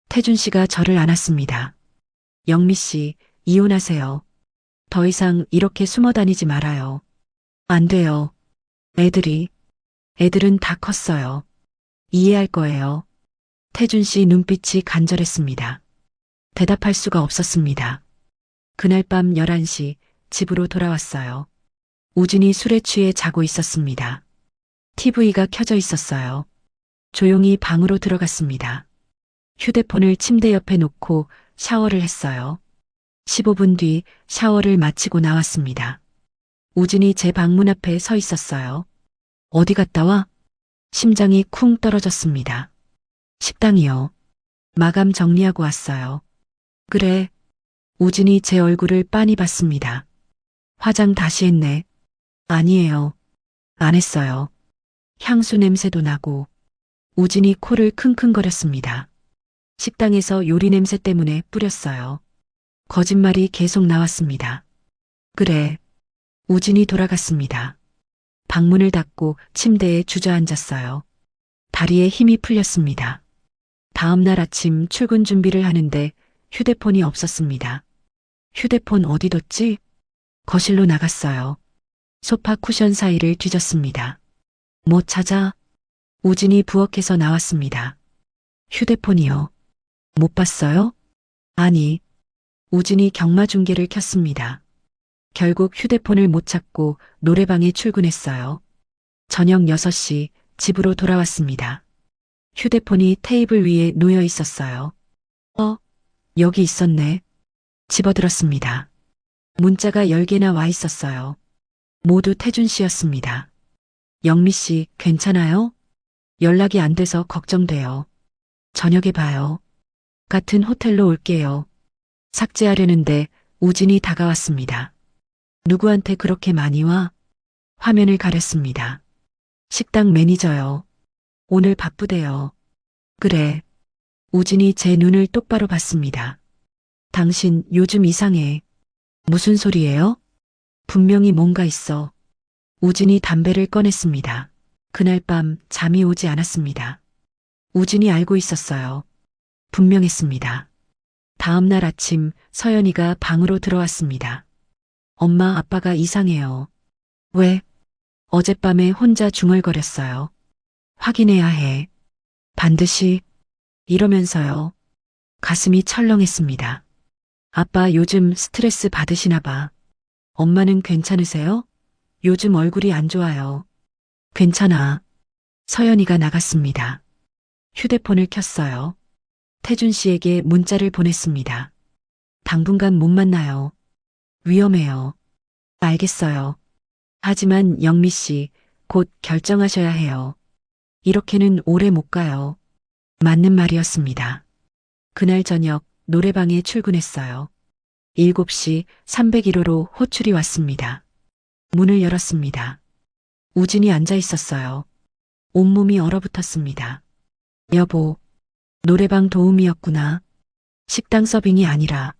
태준 씨가 저를 안았습니다. 영미 씨, 이혼하세요. 더 이상 이렇게 숨어 다니지 말아요. 안 돼요. 애들은 다 컸어요. 이해할 거예요. 태준 씨 눈빛이 간절했습니다. 대답할 수가 없었습니다. 그날 밤 11시 집으로 돌아왔어요. 우진이 술에 취해 자고 있었습니다. TV가 켜져 있었어요. 조용히 방으로 들어갔습니다. 휴대폰을 침대 옆에 놓고 샤워를 했어요. 15분 뒤 샤워를 마치고 나왔습니다. 우진이 제 방문 앞에 서 있었어요. 어디 갔다 와? 심장이 쿵 떨어졌습니다. 식당이요. 마감 정리하고 왔어요. 그래. 우진이 제 얼굴을 빤히 봤습니다. 화장 다시 했네. 아니에요. 안 했어요. 향수 냄새도 나고 우진이 코를 킁킁거렸습니다. 식당에서 요리 냄새 때문에 뿌렸어요. 거짓말이 계속 나왔습니다. 그래. 우진이 돌아갔습니다. 방문을 닫고 침대에 주저앉았어요. 다리에 힘이 풀렸습니다. 다음 날 아침 출근 준비를 하는데 휴대폰이 없었습니다. 휴대폰 어디 뒀지? 거실로 나갔어요. 소파 쿠션 사이를 뒤졌습니다. 뭐 찾아? 우진이 부엌에서 나왔습니다. 휴대폰이요. 못 봤어요? 아니. 우진이 경마 중계를 켰습니다. 결국 휴대폰을 못 찾고 노래방에 출근했어요. 저녁 6시 집으로 돌아왔습니다. 휴대폰이 테이블 위에 놓여 있었어요. 여기 있었네. 집어들었습니다. 문자가 10개나 와 있었어요. 모두 태준 씨였습니다. 영미 씨, 괜찮아요? 연락이 안 돼서 걱정돼요. 저녁에 봐요. 같은 호텔로 올게요. 삭제하려는데 우진이 다가왔습니다. 누구한테 그렇게 많이 와? 화면을 가렸습니다. 식당 매니저요. 오늘 바쁘대요. 그래. 우진이 제 눈을 똑바로 봤습니다. 당신 요즘 이상해. 무슨 소리예요? 분명히 뭔가 있어. 우진이 담배를 꺼냈습니다. 그날 밤 잠이 오지 않았습니다. 우진이 알고 있었어요. 분명했습니다. 다음 날 아침 서연이가 방으로 들어왔습니다. 엄마, 아빠가 이상해요. 왜? 어젯밤에 혼자 중얼거렸어요. 확인해야 해. 반드시. 이러면서요. 가슴이 철렁했습니다. 아빠 요즘 스트레스 받으시나 봐. 엄마는 괜찮으세요? 요즘 얼굴이 안 좋아요. 괜찮아. 서연이가 나갔습니다. 휴대폰을 켰어요. 태준 씨에게 문자를 보냈습니다. 당분간 못 만나요. 위험해요. 알겠어요. 하지만 영미 씨, 곧 결정하셔야 해요. 이렇게는 오래 못 가요. 맞는 말이었습니다. 그날 저녁 노래방에 출근했어요. 7시 301호로 호출이 왔습니다. 문을 열었습니다. 우진이 앉아 있었어요. 온몸이 얼어붙었습니다. 여보, 노래방 도움이었구나. 식당 서빙이 아니라.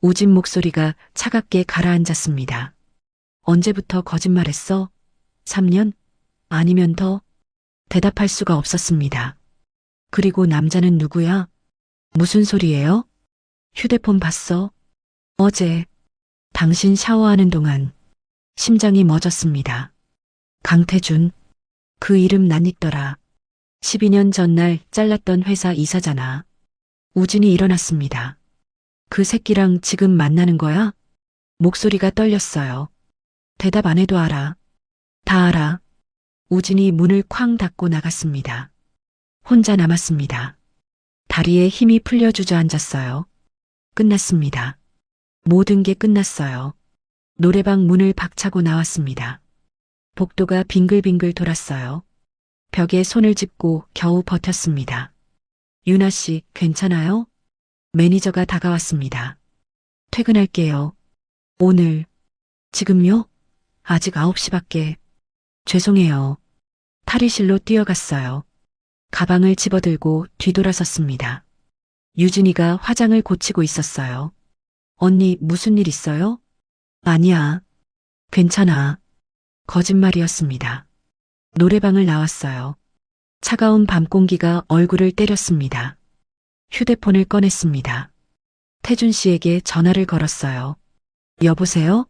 우진 목소리가 차갑게 가라앉았습니다. 언제부터 거짓말했어? 3년? 아니면 더? 대답할 수가 없었습니다. 그리고 남자는 누구야? 무슨 소리예요? 휴대폰 봤어? 어제 당신 샤워하는 동안 심장이 멎었습니다. 강태준. 그 이름 낯익더라. 12년 전날 잘랐던 회사 이사잖아. 우진이 일어났습니다. 그 새끼랑 지금 만나는 거야? 목소리가 떨렸어요. 대답 안 해도 알아. 다 알아. 우진이 문을 쾅 닫고 나갔습니다. 혼자 남았습니다. 다리에 힘이 풀려 주저앉았어요. 끝났습니다. 모든 게 끝났어요. 노래방 문을 박차고 나왔습니다. 복도가 빙글빙글 돌았어요. 벽에 손을 짚고 겨우 버텼습니다. 유나 씨, 괜찮아요? 매니저가 다가왔습니다. 퇴근할게요. 오늘. 지금요? 아직 9시밖에. 죄송해요. 탈의실로 뛰어갔어요. 가방을 집어들고 뒤돌아섰습니다. 유진이가 화장을 고치고 있었어요. 언니, 무슨 일 있어요? 아니야. 괜찮아. 거짓말이었습니다. 노래방을 나왔어요. 차가운 밤 공기가 얼굴을 때렸습니다. 휴대폰을 꺼냈습니다. 태준 씨에게 전화를 걸었어요. 여보세요?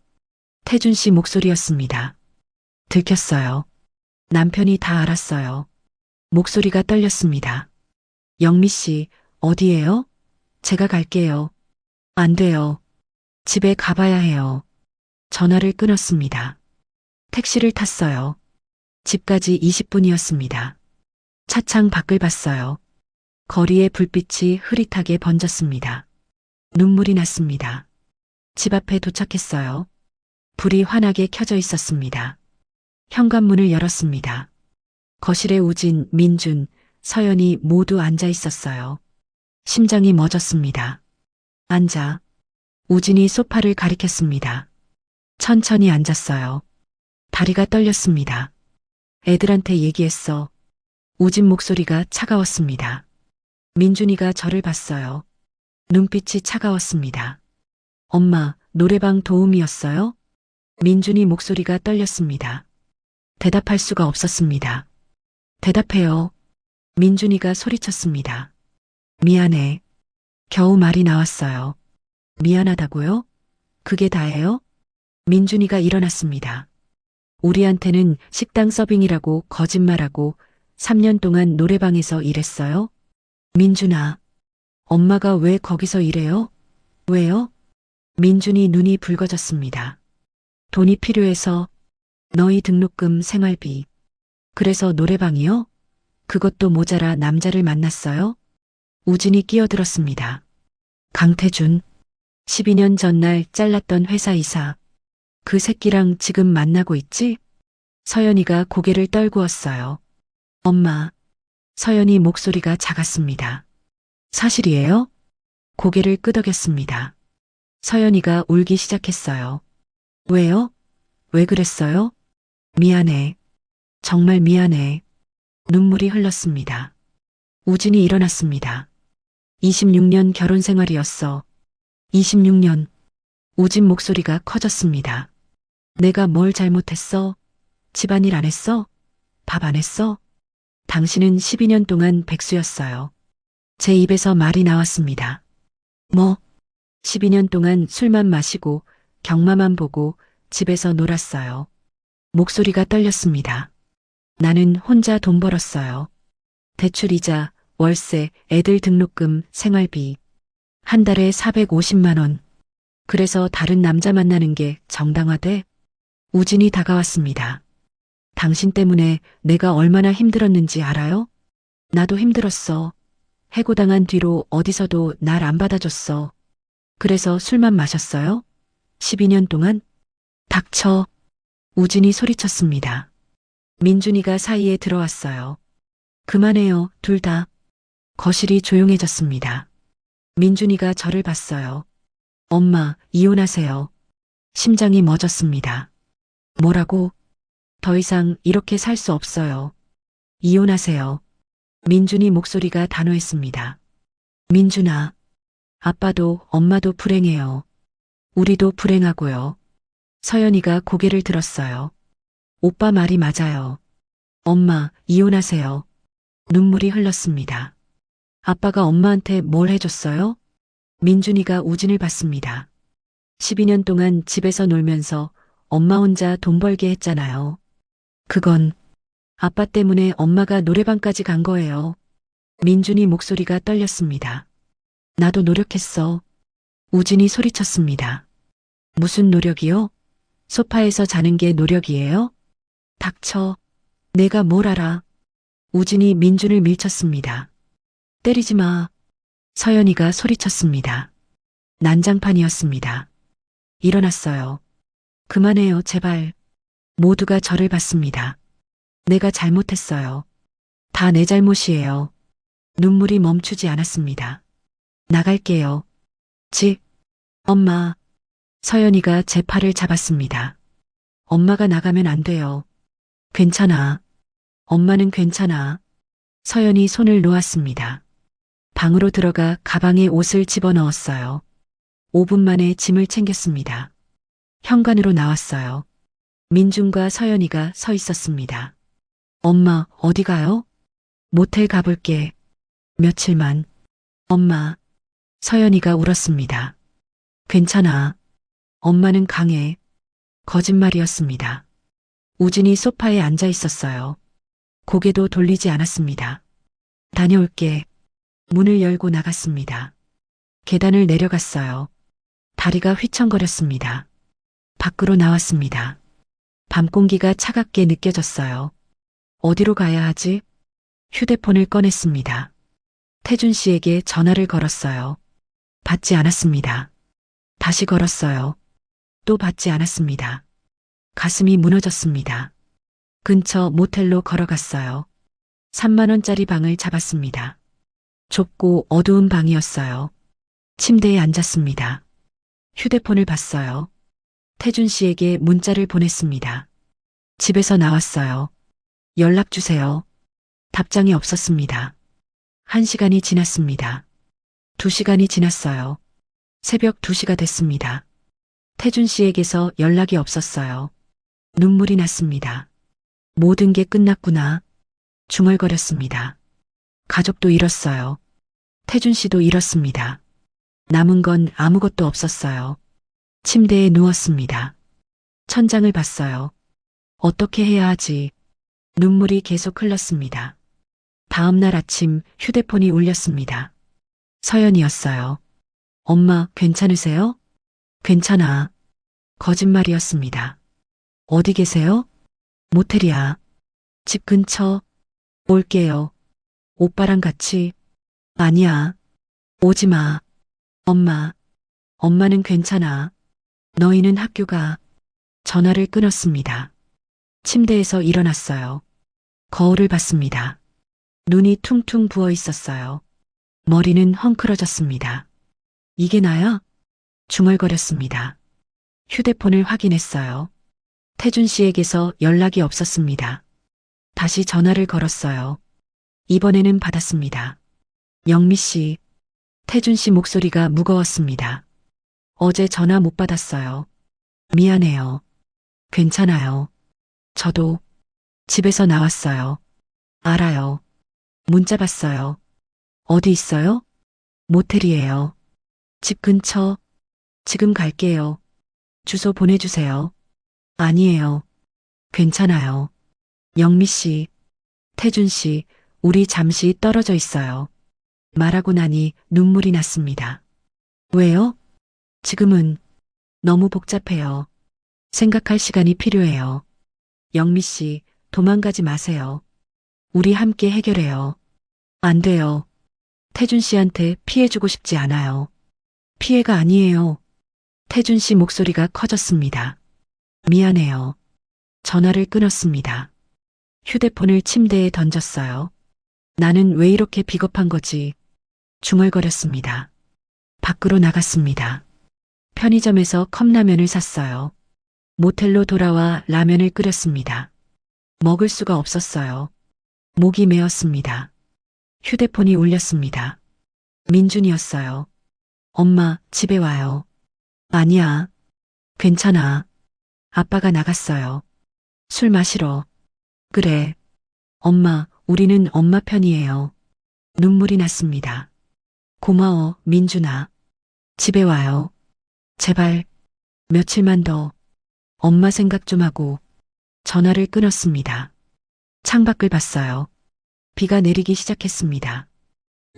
태준 씨 목소리였습니다. 들켰어요. 남편이 다 알았어요. 목소리가 떨렸습니다. 영미 씨, 어디에요? 제가 갈게요. 안 돼요. 집에 가봐야 해요. 전화를 끊었습니다. 택시를 탔어요. 집까지 20분이었습니다. 차창 밖을 봤어요. 거리에 불빛이 흐릿하게 번졌습니다. 눈물이 났습니다. 집 앞에 도착했어요. 불이 환하게 켜져 있었습니다. 현관문을 열었습니다. 거실에 우진, 민준, 서연이 모두 앉아 있었어요. 심장이 멎었습니다. 앉아. 우진이 소파를 가리켰습니다. 천천히 앉았어요. 다리가 떨렸습니다. 애들한테 얘기했어. 우진 목소리가 차가웠습니다. 민준이가 저를 봤어요. 눈빛이 차가웠습니다. 엄마, 노래방 도우미였어요? 민준이 목소리가 떨렸습니다. 대답할 수가 없었습니다. 대답해요. 민준이가 소리쳤습니다. 미안해. 겨우 말이 나왔어요. 미안하다고요? 그게 다예요? 민준이가 일어났습니다. 우리한테는 식당 서빙이라고 거짓말하고 3년 동안 노래방에서 일했어요? 민준아, 엄마가 왜 거기서 일해요? 왜요? 민준이 눈이 붉어졌습니다. 돈이 필요해서 너희 등록금 생활비. 그래서 노래방이요? 그것도 모자라 남자를 만났어요? 우진이 끼어들었습니다. 강태준. 12년 전날 잘랐던 회사 이사. 그 새끼랑 지금 만나고 있지? 서연이가 고개를 떨구었어요. 엄마. 서연이 목소리가 작았습니다. 사실이에요? 고개를 끄덕였습니다. 서연이가 울기 시작했어요. 왜요? 왜 그랬어요? 미안해. 정말 미안해. 눈물이 흘렀습니다. 우진이 일어났습니다. 26년 결혼 생활이었어. 26년. 우진 목소리가 커졌습니다. 내가 뭘 잘못했어? 집안일 안 했어? 밥 안 했어? 당신은 12년 동안 백수였어요. 제 입에서 말이 나왔습니다. 뭐? 12년 동안 술만 마시고 경마만 보고 집에서 놀았어요. 목소리가 떨렸습니다. 나는 혼자 돈 벌었어요. 대출이자, 월세, 애들 등록금, 생활비. 한 달에 450만 원. 그래서 다른 남자 만나는 게 정당화돼? 우진이 다가왔습니다. 당신 때문에 내가 얼마나 힘들었는지 알아요? 나도 힘들었어. 해고당한 뒤로 어디서도 날 안 받아줬어. 그래서 술만 마셨어요? 12년 동안? 닥쳐. 우진이 소리쳤습니다. 민준이가 사이에 들어왔어요. 그만해요, 둘 다. 거실이 조용해졌습니다. 민준이가 저를 봤어요. 엄마, 이혼하세요. 심장이 멎었습니다. 뭐라고? 더 이상 이렇게 살 수 없어요. 이혼하세요. 민준이 목소리가 단호했습니다. 민준아, 아빠도 엄마도 불행해요. 우리도 불행하고요. 서연이가 고개를 들었어요. 오빠 말이 맞아요. 엄마, 이혼하세요. 눈물이 흘렀습니다. 아빠가 엄마한테 뭘 해줬어요? 민준이가 우진을 봤습니다. 12년 동안 집에서 놀면서 엄마 혼자 돈 벌게 했잖아요. 그건 아빠 때문에 엄마가 노래방까지 간 거예요. 민준이 목소리가 떨렸습니다. 나도 노력했어. 우진이 소리쳤습니다. 무슨 노력이요? 소파에서 자는 게 노력이에요? 닥쳐. 내가 뭘 알아. 우진이 민준을 밀쳤습니다. 때리지 마. 서연이가 소리쳤습니다. 난장판이었습니다. 일어났어요. 그만해요, 제발. 모두가 저를 봤습니다. 내가 잘못했어요. 다 내 잘못이에요. 눈물이 멈추지 않았습니다. 나갈게요. 집. 엄마. 서연이가 제 팔을 잡았습니다. 엄마가 나가면 안 돼요. 괜찮아. 엄마는 괜찮아. 서연이 손을 놓았습니다. 방으로 들어가 가방에 옷을 집어넣었어요. 5분 만에 짐을 챙겼습니다. 현관으로 나왔어요. 민준과 서연이가 서 있었습니다. 엄마, 어디 가요? 모텔 가볼게. 며칠만. 엄마. 서연이가 울었습니다. 괜찮아. 엄마는 강해. 거짓말이었습니다. 우진이 소파에 앉아 있었어요. 고개도 돌리지 않았습니다. 다녀올게. 문을 열고 나갔습니다. 계단을 내려갔어요. 다리가 휘청거렸습니다. 밖으로 나왔습니다. 밤 공기가 차갑게 느껴졌어요. 어디로 가야 하지? 휴대폰을 꺼냈습니다. 태준 씨에게 전화를 걸었어요. 받지 않았습니다. 다시 걸었어요. 또 받지 않았습니다. 가슴이 무너졌습니다. 근처 모텔로 걸어갔어요. 3만 원짜리 방을 잡았습니다. 좁고 어두운 방이었어요. 침대에 앉았습니다. 휴대폰을 봤어요. 태준 씨에게 문자를 보냈습니다. 집에서 나왔어요. 연락 주세요. 답장이 없었습니다. 1시간이 지났습니다. 2시간이 지났어요. 새벽 2시가 됐습니다. 태준 씨에게서 연락이 없었어요. 눈물이 났습니다. 모든 게 끝났구나. 중얼거렸습니다. 가족도 잃었어요. 태준 씨도 잃었습니다. 남은 건 아무것도 없었어요. 침대에 누웠습니다. 천장을 봤어요. 어떻게 해야 하지? 눈물이 계속 흘렀습니다. 다음 날 아침 휴대폰이 울렸습니다. 서연이었어요. 엄마, 괜찮으세요? 괜찮아. 거짓말이었습니다. 어디 계세요? 모텔이야. 집 근처. 올게요. 오빠랑 같이. 아니야. 오지 마. 엄마. 엄마는 괜찮아. 너희는 학교가. 전화를 끊었습니다. 침대에서 일어났어요. 거울을 봤습니다. 눈이 퉁퉁 부어 있었어요. 머리는 헝클어졌습니다. 이게 나야? 중얼거렸습니다. 휴대폰을 확인했어요. 태준 씨에게서 연락이 없었습니다. 다시 전화를 걸었어요. 이번에는 받았습니다. 영미 씨. 태준 씨 목소리가 무거웠습니다. 어제 전화 못 받았어요. 미안해요. 괜찮아요. 저도 집에서 나왔어요. 알아요. 문자 봤어요. 어디 있어요? 모텔이에요. 집 근처. 지금 갈게요. 주소 보내주세요. 아니에요. 괜찮아요. 영미 씨, 태준 씨, 우리 잠시 떨어져 있어요. 말하고 나니 눈물이 났습니다. 왜요? 지금은 너무 복잡해요. 생각할 시간이 필요해요. 영미 씨, 도망가지 마세요. 우리 함께 해결해요. 안 돼요. 태준 씨한테 피해주고 싶지 않아요. 피해가 아니에요. 태준 씨 목소리가 커졌습니다. 미안해요. 전화를 끊었습니다. 휴대폰을 침대에 던졌어요. 나는 왜 이렇게 비겁한 거지? 중얼거렸습니다. 밖으로 나갔습니다. 편의점에서 컵라면을 샀어요. 모텔로 돌아와 라면을 끓였습니다. 먹을 수가 없었어요. 목이 메었습니다. 휴대폰이 울렸습니다. 민준이었어요. 엄마, 집에 와요. 아니야. 괜찮아. 아빠가 나갔어요. 술 마시러. 그래. 엄마, 우리는 엄마 편이에요. 눈물이 났습니다. 고마워, 민준아. 집에 와요. 제발, 며칠만 더. 엄마 생각 좀 하고. 전화를 끊었습니다. 창밖을 봤어요. 비가 내리기 시작했습니다.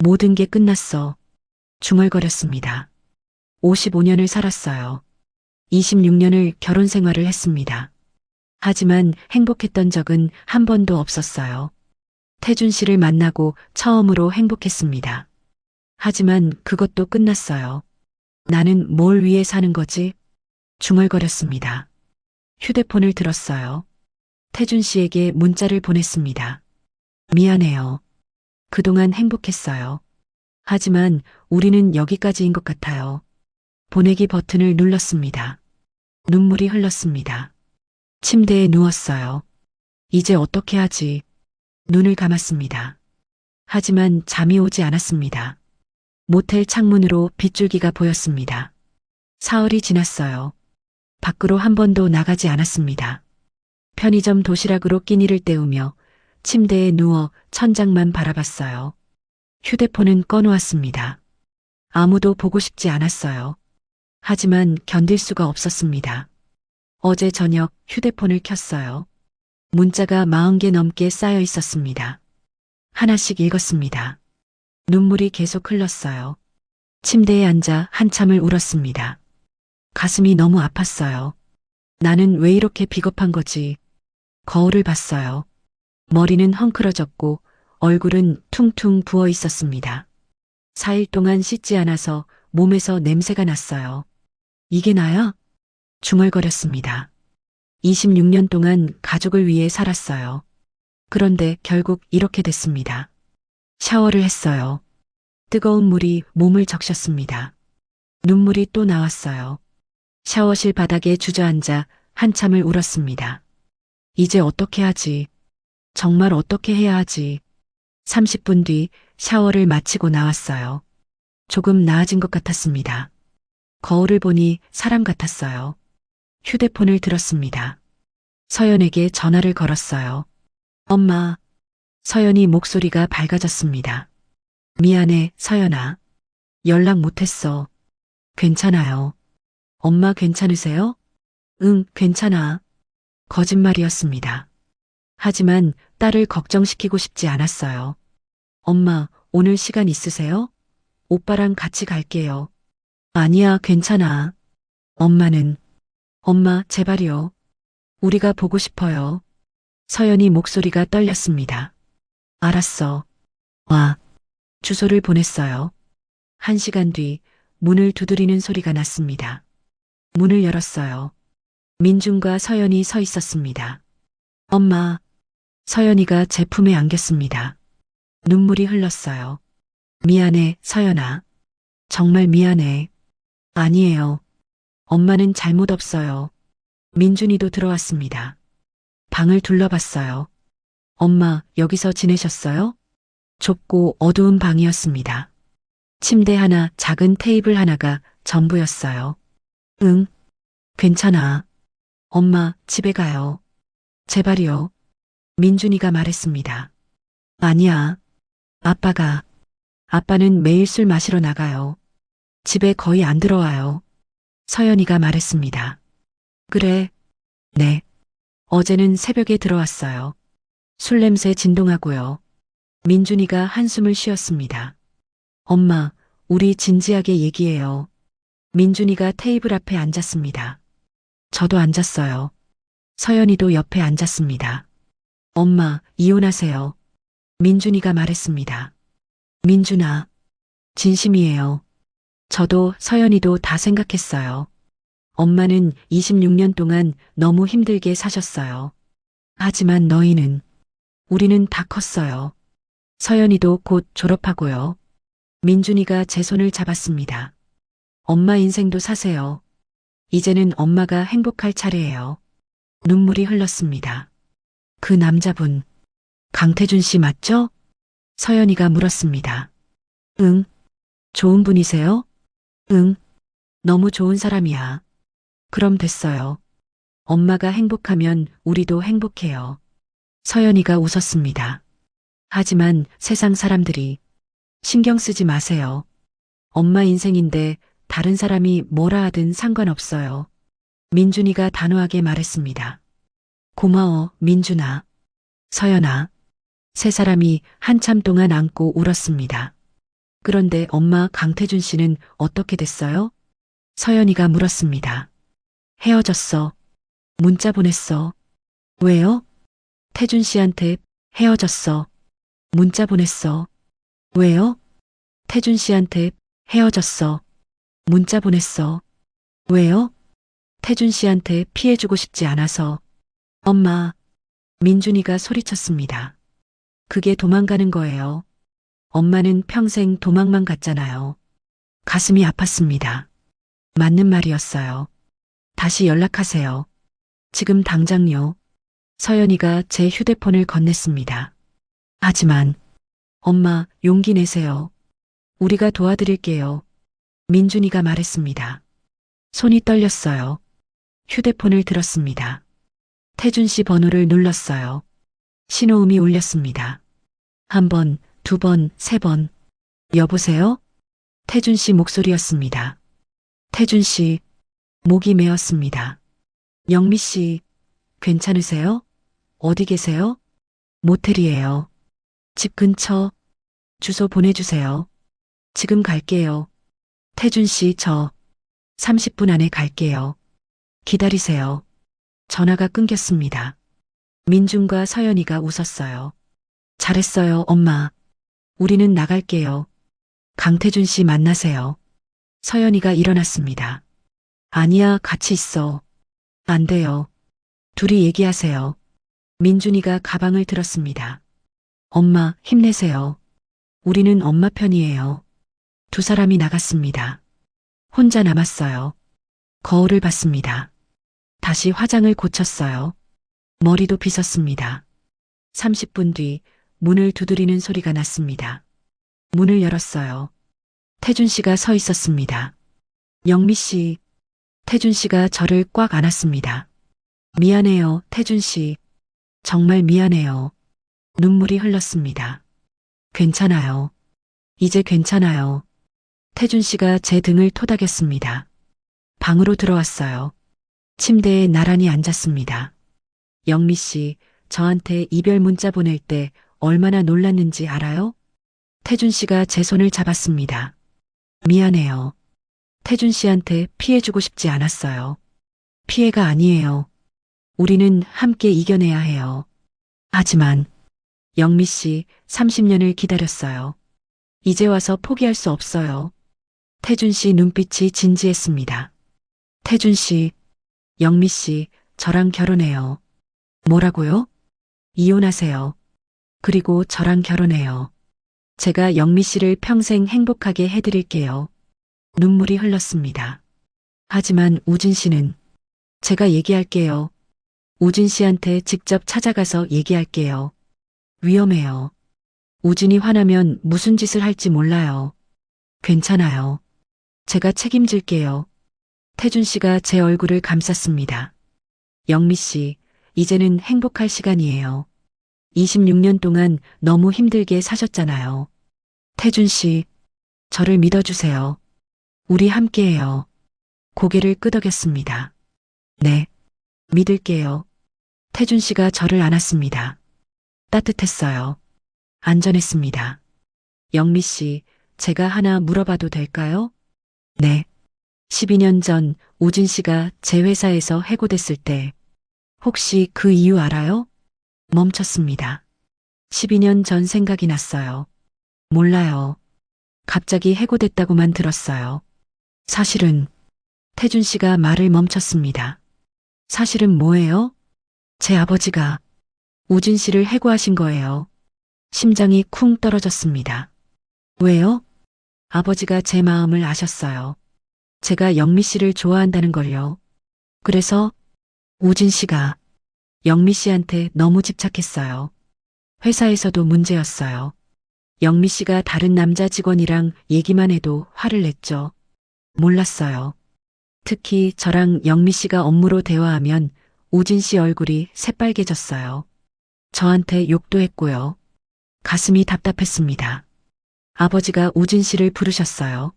모든 게 끝났어. 중얼거렸습니다. 55년을 살았어요. 26년을 결혼 생활을 했습니다. 하지만 행복했던 적은 한 번도 없었어요. 태준 씨를 만나고 처음으로 행복했습니다. 하지만 그것도 끝났어요. 나는 뭘 위해 사는 거지? 중얼거렸습니다. 휴대폰을 들었어요. 태준 씨에게 문자를 보냈습니다. 미안해요. 그동안 행복했어요. 하지만 우리는 여기까지인 것 같아요. 보내기 버튼을 눌렀습니다. 눈물이 흘렀습니다. 침대에 누웠어요. 이제 어떻게 하지? 눈을 감았습니다. 하지만 잠이 오지 않았습니다. 모텔 창문으로 빗줄기가 보였습니다. 사흘이 지났어요. 밖으로 한 번도 나가지 않았습니다. 편의점 도시락으로 끼니를 때우며 침대에 누워 천장만 바라봤어요. 휴대폰은 꺼놓았습니다. 아무도 보고 싶지 않았어요. 하지만 견딜 수가 없었습니다. 어제 저녁 휴대폰을 켰어요. 문자가 40개 넘게 쌓여 있었습니다. 하나씩 읽었습니다. 눈물이 계속 흘렀어요. 침대에 앉아 한참을 울었습니다. 가슴이 너무 아팠어요. 나는 왜 이렇게 비겁한 거지? 거울을 봤어요. 머리는 헝클어졌고 얼굴은 퉁퉁 부어 있었습니다. 4일 동안 씻지 않아서 몸에서 냄새가 났어요. 이게 나야? 중얼거렸습니다. 26년 동안 가족을 위해 살았어요. 그런데 결국 이렇게 됐습니다. 샤워를 했어요. 뜨거운 물이 몸을 적셨습니다. 눈물이 또 나왔어요. 샤워실 바닥에 주저앉아 한참을 울었습니다. 이제 어떻게 하지? 정말 어떻게 해야 하지? 30분 뒤 샤워를 마치고 나왔어요. 조금 나아진 것 같았습니다. 거울을 보니 사람 같았어요. 휴대폰을 들었습니다. 서연에게 전화를 걸었어요. 엄마. 서연이 목소리가 밝아졌습니다. 미안해, 서연아. 연락 못했어. 괜찮아요. 엄마 괜찮으세요? 응, 괜찮아. 거짓말이었습니다. 하지만 딸을 걱정시키고 싶지 않았어요. 엄마, 오늘 시간 있으세요? 오빠랑 같이 갈게요. 아니야, 괜찮아. 엄마는, 엄마, 제발요. 우리가 보고 싶어요. 서연이 목소리가 떨렸습니다. 알았어. 와. 주소를 보냈어요. 1시간 뒤 문을 두드리는 소리가 났습니다. 문을 열었어요. 민준과 서연이 서 있었습니다. 엄마. 서연이가 제 품에 안겼습니다. 눈물이 흘렀어요. 미안해, 서연아. 정말 미안해. 아니에요. 엄마는 잘못 없어요. 민준이도 들어왔습니다. 방을 둘러봤어요. 엄마, 여기서 지내셨어요? 좁고 어두운 방이었습니다. 침대 하나, 작은 테이블 하나가 전부였어요. 응, 괜찮아. 엄마, 집에 가요. 제발이요. 민준이가 말했습니다. 아니야. 아빠는 매일 술 마시러 나가요. 집에 거의 안 들어와요. 서연이가 말했습니다. 그래. 네. 어제는 새벽에 들어왔어요. 술 냄새 진동하고요. 민준이가 한숨을 쉬었습니다. 엄마, 우리 진지하게 얘기해요. 민준이가 테이블 앞에 앉았습니다. 저도 앉았어요. 서연이도 옆에 앉았습니다. 엄마, 이혼하세요. 민준이가 말했습니다. 민준아, 진심이에요. 저도 서연이도 다 생각했어요. 엄마는 26년 동안 너무 힘들게 사셨어요. 하지만 우리는 다 컸어요. 서연이도 곧 졸업하고요. 민준이가 제 손을 잡았습니다. 엄마 인생도 사세요. 이제는 엄마가 행복할 차례예요. 눈물이 흘렀습니다. 그 남자분, 강태준 씨 맞죠? 서연이가 물었습니다. 응. 좋은 분이세요? 응. 너무 좋은 사람이야. 그럼 됐어요. 엄마가 행복하면 우리도 행복해요. 서연이가 웃었습니다. 하지만 세상 사람들이 신경 쓰지 마세요. 엄마 인생인데 다른 사람이 뭐라 하든 상관없어요. 민준이가 단호하게 말했습니다. 고마워, 민준아. 서연아. 세 사람이 한참 동안 안고 울었습니다. 그런데 엄마 강태준 씨는 어떻게 됐어요? 서연이가 물었습니다. 헤어졌어. 문자 보냈어. 왜요? 태준 씨한테 헤어졌어. 문자 보냈어. 왜요? 태준 씨한테 헤어졌어. 문자 보냈어. 왜요? 태준 씨한테 피해주고 싶지 않아서. 엄마. 민준이가 소리쳤습니다. 그게 도망가는 거예요. 엄마는 평생 도망만 갔잖아요. 가슴이 아팠습니다. 맞는 말이었어요. 다시 연락하세요. 지금 당장요. 서연이가 제 휴대폰을 건넸습니다. 하지만 엄마 용기 내세요. 우리가 도와드릴게요. 민준이가 말했습니다. 손이 떨렸어요. 휴대폰을 들었습니다. 태준 씨 번호를 눌렀어요. 신호음이 울렸습니다. 한 번, 두 번, 세 번. 여보세요? 태준 씨 목소리였습니다. 태준 씨, 목이 메었습니다. 영미 씨, 괜찮으세요? 어디 계세요? 모텔이에요. 집 근처. 주소 보내주세요. 지금 갈게요. 태준 씨, 저 30분 안에 갈게요. 기다리세요. 전화가 끊겼습니다. 민준과 서연이가 웃었어요. 잘했어요, 엄마. 우리는 나갈게요. 강태준 씨 만나세요. 서연이가 일어났습니다. 아니야, 같이 있어. 안 돼요. 둘이 얘기하세요. 민준이가 가방을 들었습니다. 엄마, 힘내세요. 우리는 엄마 편이에요. 두 사람이 나갔습니다. 혼자 남았어요. 거울을 봤습니다. 다시 화장을 고쳤어요. 머리도 빗었습니다. 30분 뒤 문을 두드리는 소리가 났습니다. 문을 열었어요. 태준 씨가 서 있었습니다. 영미 씨, 태준 씨가 저를 꽉 안았습니다. 미안해요, 태준 씨. 정말 미안해요. 눈물이 흘렀습니다. 괜찮아요. 이제 괜찮아요. 태준 씨가 제 등을 토닥였습니다. 방으로 들어왔어요. 침대에 나란히 앉았습니다. 영미 씨, 저한테 이별 문자 보낼 때 얼마나 놀랐는지 알아요? 태준 씨가 제 손을 잡았습니다. 미안해요. 태준 씨한테 피해주고 싶지 않았어요. 피해가 아니에요. 우리는 함께 이겨내야 해요. 하지만 영미 씨 30년을 기다렸어요. 이제 와서 포기할 수 없어요. 태준 씨 눈빛이 진지했습니다. 태준 씨, 영미 씨, 저랑 결혼해요. 뭐라고요? 이혼하세요. 그리고 저랑 결혼해요. 제가 영미 씨를 평생 행복하게 해드릴게요. 눈물이 흘렀습니다. 하지만 우진 씨는 제가 얘기할게요. 우진 씨한테 직접 찾아가서 얘기할게요. 위험해요. 우진이 화나면 무슨 짓을 할지 몰라요. 괜찮아요. 제가 책임질게요. 태준 씨가 제 얼굴을 감쌌습니다. 영미 씨, 이제는 행복할 시간이에요. 26년 동안 너무 힘들게 사셨잖아요. 태준 씨, 저를 믿어주세요. 우리 함께해요. 고개를 끄덕였습니다. 네, 믿을게요. 태준 씨가 저를 안았습니다. 따뜻했어요. 안전했습니다. 영미 씨, 제가 하나 물어봐도 될까요? 네. 12년 전 우진 씨가 제 회사에서 해고됐을 때 혹시 그 이유 알아요? 멈췄습니다. 12년 전 생각이 났어요. 몰라요. 갑자기 해고됐다고만 들었어요. 사실은 태준 씨가 말을 멈췄습니다. 사실은 뭐예요? 제 아버지가 우진 씨를 해고하신 거예요. 심장이 쿵 떨어졌습니다. 왜요? 아버지가 제 마음을 아셨어요. 제가 영미 씨를 좋아한다는 걸요. 그래서 우진 씨가 영미 씨한테 너무 집착했어요. 회사에서도 문제였어요. 영미 씨가 다른 남자 직원이랑 얘기만 해도 화를 냈죠. 몰랐어요. 특히 저랑 영미 씨가 업무로 대화하면 우진 씨 얼굴이 새빨개졌어요. 저한테 욕도 했고요. 가슴이 답답했습니다. 아버지가 우진 씨를 부르셨어요.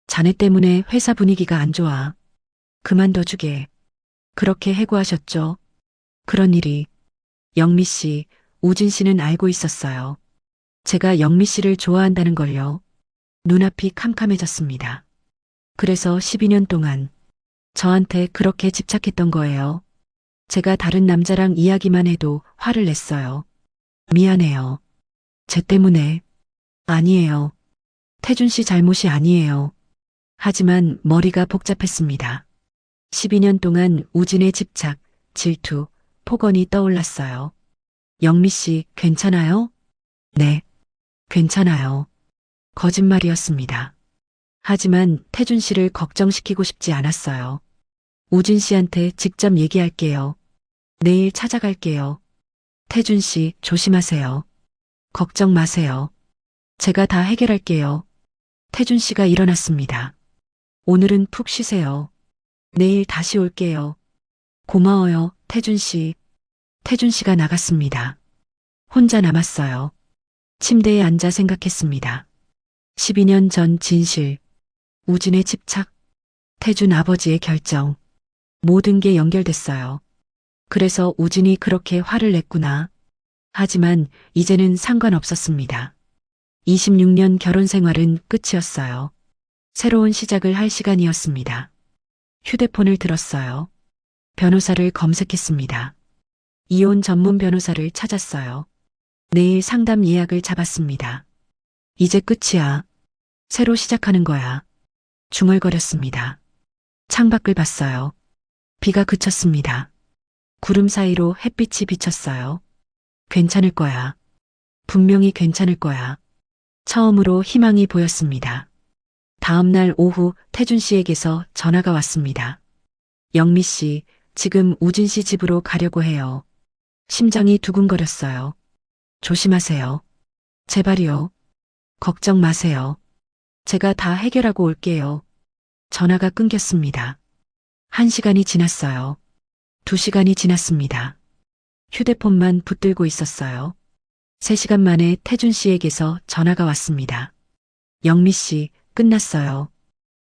자네 때문에 회사 분위기가 안 좋아. 그만둬주게. 그렇게 해고하셨죠. 그런 일이. 영미 씨, 우진 씨는 알고 있었어요. 제가 영미 씨를 좋아한다는 걸요. 눈앞이 캄캄해졌습니다. 그래서 12년 동안 저한테 그렇게 집착했던 거예요. 제가 다른 남자랑 이야기만 해도 화를 냈어요. 미안해요. 쟤 때문에. 아니에요. 태준 씨 잘못이 아니에요. 하지만 머리가 복잡했습니다. 12년 동안 우진의 집착, 질투, 폭언이 떠올랐어요. 영미 씨, 괜찮아요? 네, 괜찮아요. 거짓말이었습니다. 하지만 태준 씨를 걱정시키고 싶지 않았어요. 우진 씨한테 직접 얘기할게요. 내일 찾아갈게요. 태준 씨, 조심하세요. 걱정 마세요. 제가 다 해결할게요. 태준 씨가 일어났습니다. 오늘은 푹 쉬세요. 내일 다시 올게요. 고마워요, 태준 씨. 태준 씨가 나갔습니다. 혼자 남았어요. 침대에 앉아 생각했습니다. 12년 전 진실, 우진의 집착, 태준 아버지의 결정, 모든 게 연결됐어요. 그래서 우진이 그렇게 화를 냈구나. 하지만 이제는 상관없었습니다. 26년 결혼 생활은 끝이었어요. 새로운 시작을 할 시간이었습니다. 휴대폰을 들었어요. 변호사를 검색했습니다. 이혼 전문 변호사를 찾았어요. 내일 상담 예약을 잡았습니다. 이제 끝이야. 새로 시작하는 거야. 중얼거렸습니다. 창밖을 봤어요. 비가 그쳤습니다. 구름 사이로 햇빛이 비쳤어요. 괜찮을 거야. 분명히 괜찮을 거야. 처음으로 희망이 보였습니다. 다음 날 오후 태준 씨에게서 전화가 왔습니다. 영미 씨, 지금 우진 씨 집으로 가려고 해요. 심장이 두근거렸어요. 조심하세요. 제발이요. 걱정 마세요. 제가 다 해결하고 올게요. 전화가 끊겼습니다. 1시간이 지났어요. 2시간이 지났습니다. 휴대폰만 붙들고 있었어요. 3시간 만에 태준 씨에게서 전화가 왔습니다. 영미 씨, 끝났어요.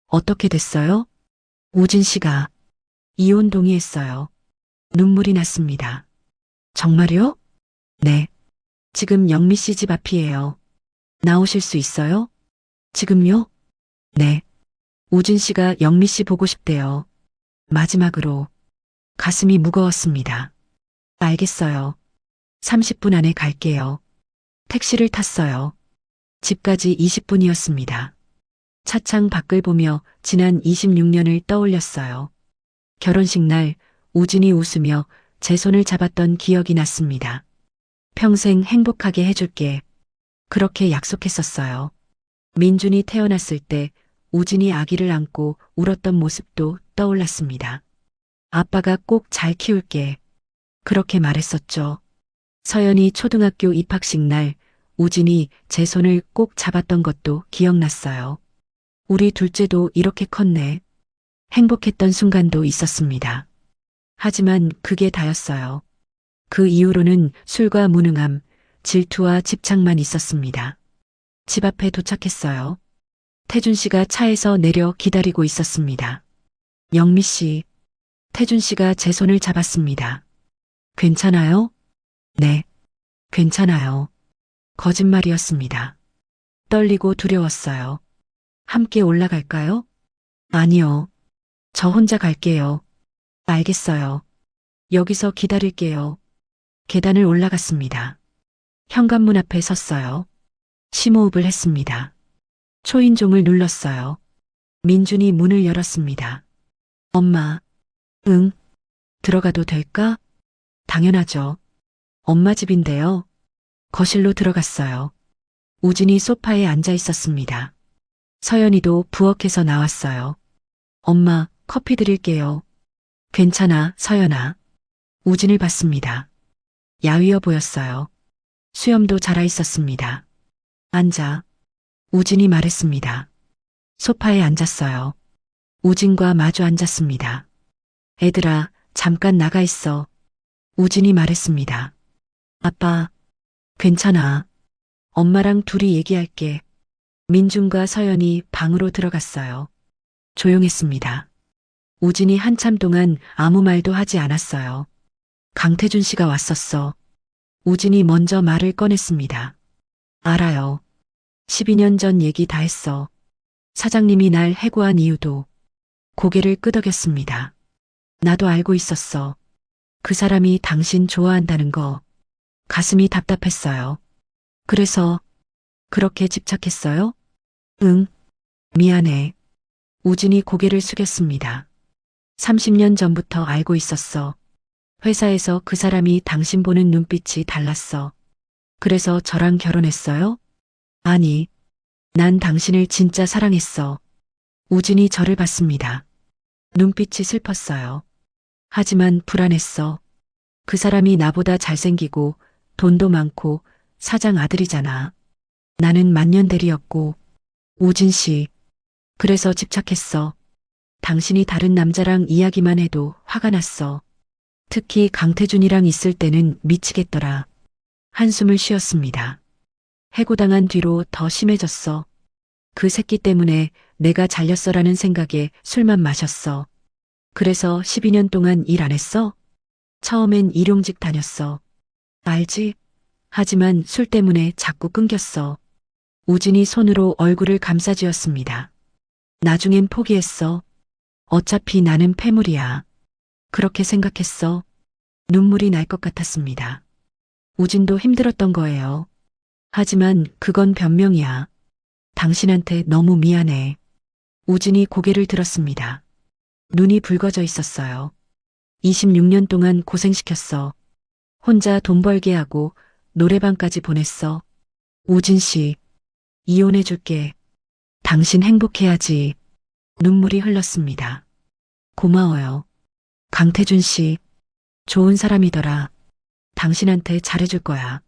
어떻게 됐어요? 우진 씨가 이혼 동의했어요. 눈물이 났습니다. 정말요? 네. 지금 영미 씨 집 앞이에요. 나오실 수 있어요? 지금요? 네. 우진 씨가 영미 씨 보고 싶대요. 마지막으로 가슴이 무거웠습니다. 알겠어요. 30분 안에 갈게요. 택시를 탔어요. 집까지 20분이었습니다. 차창 밖을 보며 지난 26년을 떠올렸어요. 결혼식 날 우진이 웃으며 제 손을 잡았던 기억이 났습니다. 평생 행복하게 해줄게. 그렇게 약속했었어요. 민준이 태어났을 때 우진이 아기를 안고 울었던 모습도 떠올랐습니다. 아빠가 꼭 잘 키울게. 그렇게 말했었죠. 서연이 초등학교 입학식 날 우진이 제 손을 꼭 잡았던 것도 기억났어요. 우리 둘째도 이렇게 컸네. 행복했던 순간도 있었습니다. 하지만 그게 다였어요. 그 이후로는 술과 무능함, 질투와 집착만 있었습니다. 집 앞에 도착했어요. 태준 씨가 차에서 내려 기다리고 있었습니다. 영미 씨, 태준 씨가 제 손을 잡았습니다. 괜찮아요? 네, 괜찮아요. 거짓말이었습니다. 떨리고 두려웠어요. 함께 올라갈까요? 아니요. 저 혼자 갈게요. 알겠어요. 여기서 기다릴게요. 계단을 올라갔습니다. 현관문 앞에 섰어요. 심호흡을 했습니다. 초인종을 눌렀어요. 민준이 문을 열었습니다. 엄마, 응, 들어가도 될까? 당연하죠. 엄마 집인데요. 거실로 들어갔어요. 우진이 소파에 앉아 있었습니다. 서연이도 부엌에서 나왔어요. 엄마, 커피 드릴게요. 괜찮아, 서연아. 우진을 봤습니다. 야위어 보였어요. 수염도 자라 있었습니다. 앉아. 우진이 말했습니다. 소파에 앉았어요. 우진과 마주 앉았습니다. 애들아, 잠깐 나가 있어. 우진이 말했습니다. 아빠, 괜찮아. 엄마랑 둘이 얘기할게. 민준과 서연이 방으로 들어갔어요. 조용했습니다. 우진이 한참 동안 아무 말도 하지 않았어요. 강태준 씨가 왔었어. 우진이 먼저 말을 꺼냈습니다. 알아요. 12년 전 얘기 다 했어. 사장님이 날 해고한 이유도. 고개를 끄덕였습니다. 나도 알고 있었어. 그 사람이 당신 좋아한다는 거. 가슴이 답답했어요. 그래서 그렇게 집착했어요? 응, 미안해. 우진이 고개를 숙였습니다. 30년 전부터 알고 있었어. 회사에서 그 사람이 당신 보는 눈빛이 달랐어. 그래서 저랑 결혼했어요? 아니, 난 당신을 진짜 사랑했어. 우진이 저를 봤습니다. 눈빛이 슬펐어요. 하지만 불안했어. 그 사람이 나보다 잘생기고 돈도 많고 사장 아들이잖아. 나는 만년대리였고. 우진 씨, 그래서 집착했어. 당신이 다른 남자랑 이야기만 해도 화가 났어. 특히 강태준이랑 있을 때는 미치겠더라. 한숨을 쉬었습니다. 해고당한 뒤로 더 심해졌어. 그 새끼 때문에 내가 잘렸어라는 생각에 술만 마셨어. 그래서 12년 동안 일 안 했어? 처음엔 일용직 다녔어. 알지? 하지만 술 때문에 자꾸 끊겼어. 우진이 손으로 얼굴을 감싸쥐었습니다. 나중엔 포기했어. 어차피 나는 폐물이야. 그렇게 생각했어. 눈물이 날 것 같았습니다. 우진도 힘들었던 거예요. 하지만 그건 변명이야. 당신한테 너무 미안해. 우진이 고개를 들었습니다. 눈이 붉어져 있었어요. 26년 동안 고생시켰어. 혼자 돈 벌게 하고 노래방까지 보냈어. 우진 씨, 이혼해줄게. 당신 행복해야지. 눈물이 흘렀습니다. 고마워요. 강태준 씨, 좋은 사람이더라. 당신한테 잘해줄 거야.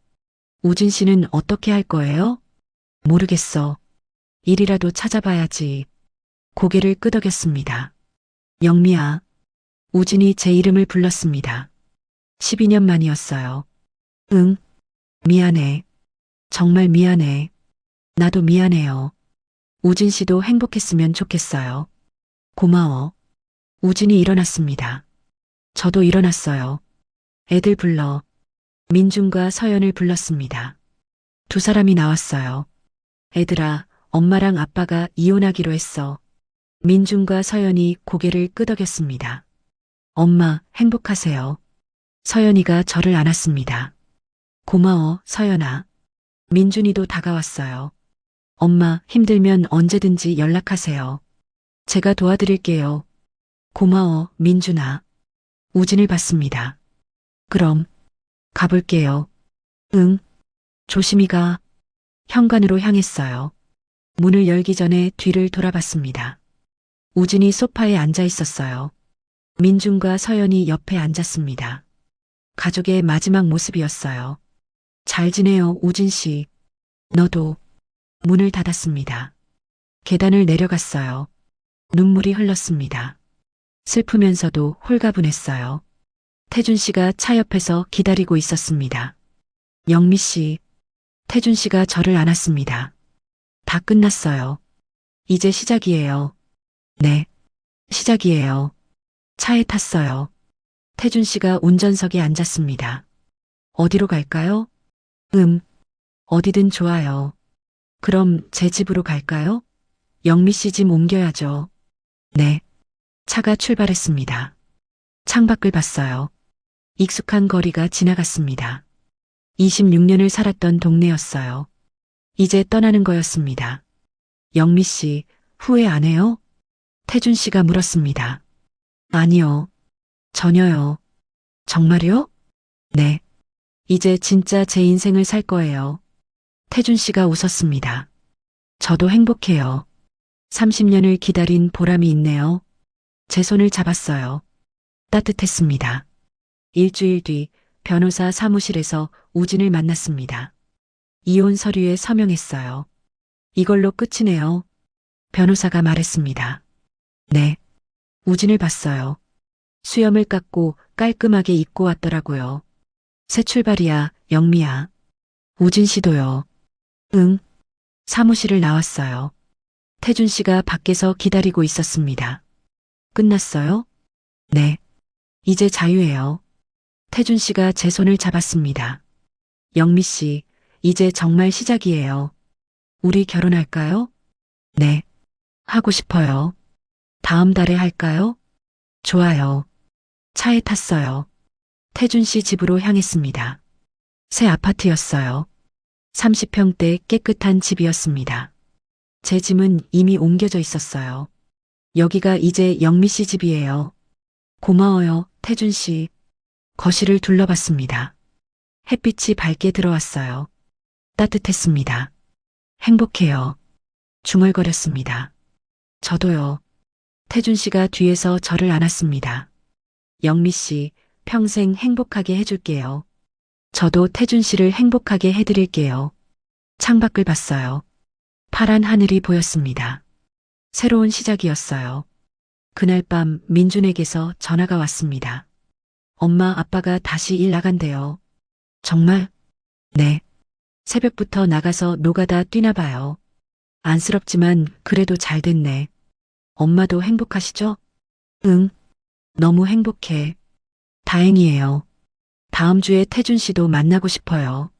우진 씨는 어떻게 할 거예요? 모르겠어. 일이라도 찾아봐야지. 고개를 끄덕였습니다. 영미야. 우진이 제 이름을 불렀습니다. 12년 만이었어요. 응, 미안해. 정말 미안해. 나도 미안해요. 우진 씨도 행복했으면 좋겠어요. 고마워. 우진이 일어났습니다. 저도 일어났어요. 애들 불러. 민준과 서연을 불렀습니다. 두 사람이 나왔어요. 애들아, 엄마랑 아빠가 이혼하기로 했어. 민준과 서연이 고개를 끄덕였습니다. 엄마, 행복하세요. 서연이가 저를 안았습니다. 고마워, 서연아. 민준이도 다가왔어요. 엄마, 힘들면 언제든지 연락하세요. 제가 도와드릴게요. 고마워, 민준아. 우진을 받습니다. 그럼, 가볼게요. 응, 조심히 가. 현관으로 향했어요. 문을 열기 전에 뒤를 돌아봤습니다. 우진이 소파에 앉아 있었어요. 민준과 서연이 옆에 앉았습니다. 가족의 마지막 모습이었어요. 잘 지내요, 우진 씨. 너도. 문을 닫았습니다. 계단을 내려갔어요. 눈물이 흘렀습니다. 슬프면서도 홀가분했어요. 태준 씨가 차 옆에서 기다리고 있었습니다. 영미 씨, 태준 씨가 저를 안았습니다. 다 끝났어요. 이제 시작이에요. 네, 시작이에요. 차에 탔어요. 태준 씨가 운전석에 앉았습니다. 어디로 갈까요? 어디든 좋아요. 그럼 제 집으로 갈까요? 영미 씨 집 옮겨야죠. 네. 차가 출발했습니다. 창밖을 봤어요. 익숙한 거리가 지나갔습니다. 26년을 살았던 동네였어요. 이제 떠나는 거였습니다. 영미 씨, 후회 안 해요? 태준 씨가 물었습니다. 아니요. 전혀요. 정말요? 네. 이제 진짜 제 인생을 살 거예요. 태준 씨가 웃었습니다. 저도 행복해요. 30년을 기다린 보람이 있네요. 제 손을 잡았어요. 따뜻했습니다. 일주일 뒤 변호사 사무실에서 우진을 만났습니다. 이혼 서류에 서명했어요. 이걸로 끝이네요. 변호사가 말했습니다. 네. 우진을 봤어요. 수염을 깎고 깔끔하게 입고 왔더라고요. 새 출발이야, 영미야. 우진 씨도요. 응. 사무실을 나왔어요. 태준 씨가 밖에서 기다리고 있었습니다. 끝났어요? 네. 이제 자유예요. 태준 씨가 제 손을 잡았습니다. 영미 씨, 이제 정말 시작이에요. 우리 결혼할까요? 네. 하고 싶어요. 다음 달에 할까요? 좋아요. 차에 탔어요. 태준 씨 집으로 향했습니다. 새 아파트였어요. 30평대 깨끗한 집이었습니다. 제 짐은 이미 옮겨져 있었어요. 여기가 이제 영미 씨 집이에요. 고마워요, 태준 씨. 거실을 둘러봤습니다. 햇빛이 밝게 들어왔어요. 따뜻했습니다. 행복해요. 중얼거렸습니다. 저도요. 태준 씨가 뒤에서 저를 안았습니다. 영미 씨, 평생 행복하게 해줄게요. 저도 태준 씨를 행복하게 해드릴게요. 창밖을 봤어요. 파란 하늘이 보였습니다. 새로운 시작이었어요. 그날 밤 민준에게서 전화가 왔습니다. 엄마, 아빠가 다시 일 나간대요. 정말? 네. 새벽부터 나가서 노가다 뛰나 봐요. 안쓰럽지만 그래도 잘 됐네. 엄마도 행복하시죠? 응. 너무 행복해. 다행이에요. 다음 주에 태준 씨도 만나고 싶어요.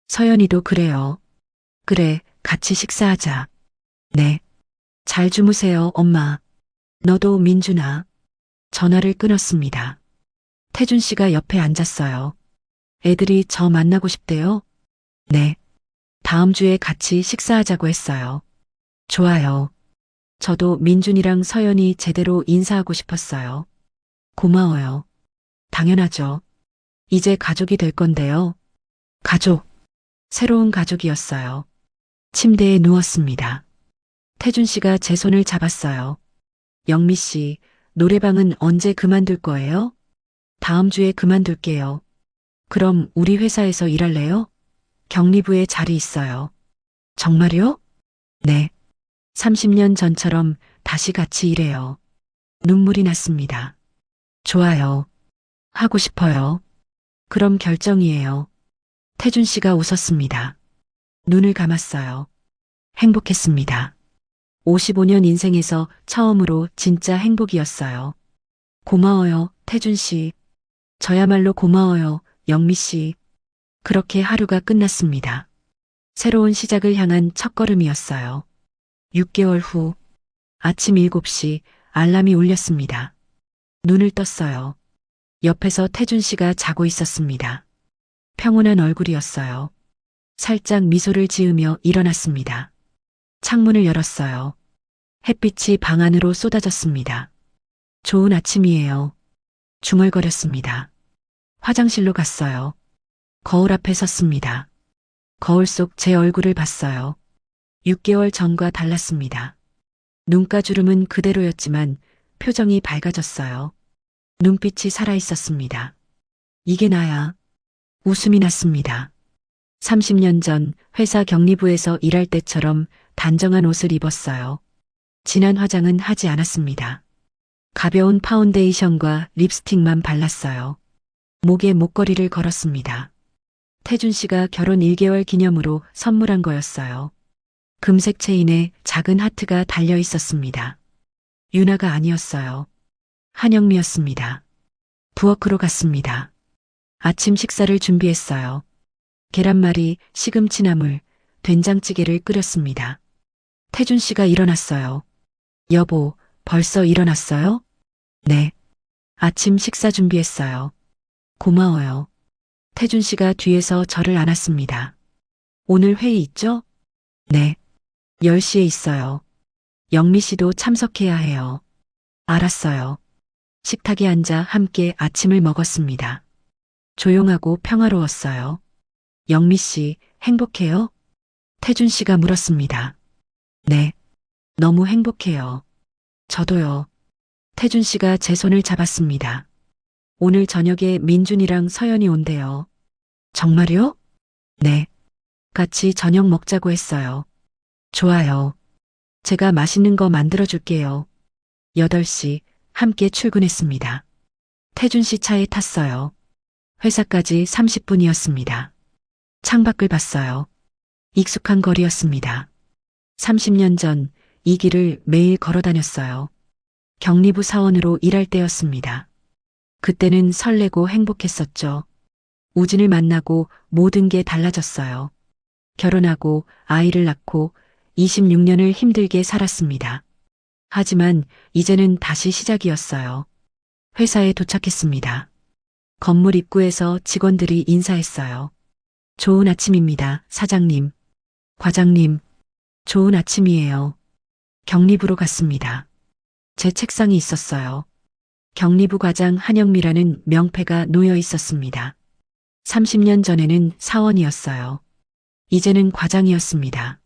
서연이도 그래요. 그래, 같이 식사하자. 네. 잘 주무세요, 엄마. 너도 민준아. 전화를 끊었습니다. 태준 씨가 옆에 앉았어요. 애들이 저 만나고 싶대요? 네. 다음 주에 같이 식사하자고 했어요. 좋아요. 저도 민준이랑 서연이 제대로 인사하고 싶었어요. 고마워요. 당연하죠. 이제 가족이 될 건데요. 가족. 새로운 가족이었어요. 침대에 누웠습니다. 태준 씨가 제 손을 잡았어요. 영미 씨, 노래방은 언제 그만둘 거예요? 다음 주에 그만둘게요. 그럼 우리 회사에서 일할래요? 경리부에 자리 있어요. 정말요? 네. 30년 전처럼 다시 같이 일해요. 눈물이 났습니다. 좋아요. 하고 싶어요. 그럼 결정이에요. 태준 씨가 웃었습니다. 눈을 감았어요. 행복했습니다. 55년 인생에서 처음으로 진짜 행복이었어요. 고마워요, 태준 씨. 저야말로 고마워요, 영미 씨. 그렇게 하루가 끝났습니다. 새로운 시작을 향한 첫걸음이었어요. 6개월 후 아침 7시 알람이 울렸습니다. 눈을 떴어요. 옆에서 태준 씨가 자고 있었습니다. 평온한 얼굴이었어요. 살짝 미소를 지으며 일어났습니다. 창문을 열었어요. 햇빛이 방 안으로 쏟아졌습니다. 좋은 아침이에요. 중얼거렸습니다. 화장실로 갔어요. 거울 앞에 섰습니다. 거울 속 제 얼굴을 봤어요. 6개월 전과 달랐습니다. 눈가주름은 그대로였지만 표정이 밝아졌어요. 눈빛이 살아있었습니다. 이게 나야. 웃음이 났습니다. 30년 전 회사 격리부에서 일할 때처럼 단정한 옷을 입었어요. 진한 화장은 하지 않았습니다. 가벼운 파운데이션과 립스틱만 발랐어요. 목에 목걸이를 걸었습니다. 태준 씨가 결혼 1개월 기념으로 선물한 거였어요. 금색 체인에 작은 하트가 달려 있었습니다. 유나가 아니었어요. 한영미였습니다. 부엌으로 갔습니다. 아침 식사를 준비했어요. 계란말이, 시금치나물, 된장찌개를 끓였습니다. 태준 씨가 일어났어요. 여보, 벌써 일어났어요? 네. 아침 식사 준비했어요. 고마워요. 태준 씨가 뒤에서 저를 안았습니다. 오늘 회의 있죠? 네. 10시에 있어요. 영미 씨도 참석해야 해요. 알았어요. 식탁에 앉아 함께 아침을 먹었습니다. 조용하고 평화로웠어요. 영미 씨, 행복해요? 태준 씨가 물었습니다. 네. 너무 행복해요. 저도요. 태준 씨가 제 손을 잡았습니다. 오늘 저녁에 민준이랑 서연이 온대요. 정말요? 네. 같이 저녁 먹자고 했어요. 좋아요. 제가 맛있는 거 만들어줄게요. 8시 함께 출근했습니다. 태준 씨 차에 탔어요. 회사까지 30분이었습니다. 창밖을 봤어요. 익숙한 거리였습니다. 30년 전 이 길을 매일 걸어 다녔어요. 격리부 사원으로 일할 때였습니다. 그때는 설레고 행복했었죠. 우진을 만나고 모든 게 달라졌어요. 결혼하고 아이를 낳고 26년을 힘들게 살았습니다. 하지만 이제는 다시 시작이었어요. 회사에 도착했습니다. 건물 입구에서 직원들이 인사했어요. 좋은 아침입니다, 사장님. 과장님, 좋은 아침이에요. 격리부로 갔습니다. 제 책상이 있었어요. 격리부 과장 한영미라는 명패가 놓여 있었습니다. 30년 전에는 사원이었어요. 이제는 과장이었습니다.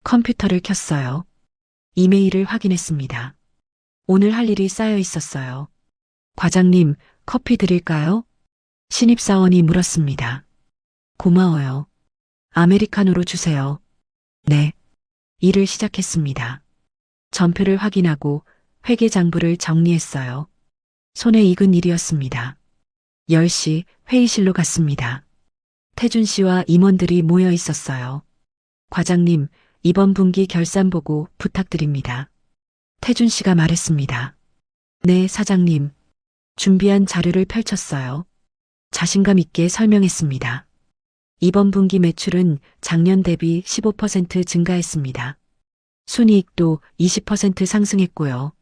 컴퓨터를 켰어요. 이메일을 확인했습니다. 오늘 할 일이 쌓여 있었어요. 과장님, 커피 드릴까요? 신입사원이 물었습니다. 고마워요. 아메리카노로 주세요. 네. 일을 시작했습니다. 전표를 확인하고 회계장부를 정리했어요. 손에 익은 일이었습니다. 10시 회의실로 갔습니다. 태준 씨와 임원들이 모여 있었어요. 과장님, 이번 분기 결산 보고 부탁드립니다. 태준 씨가 말했습니다. 네, 사장님. 준비한 자료를 펼쳤어요. 자신감 있게 설명했습니다. 이번 분기 매출은 작년 대비 15% 증가했습니다. 순이익도 20% 상승했고요.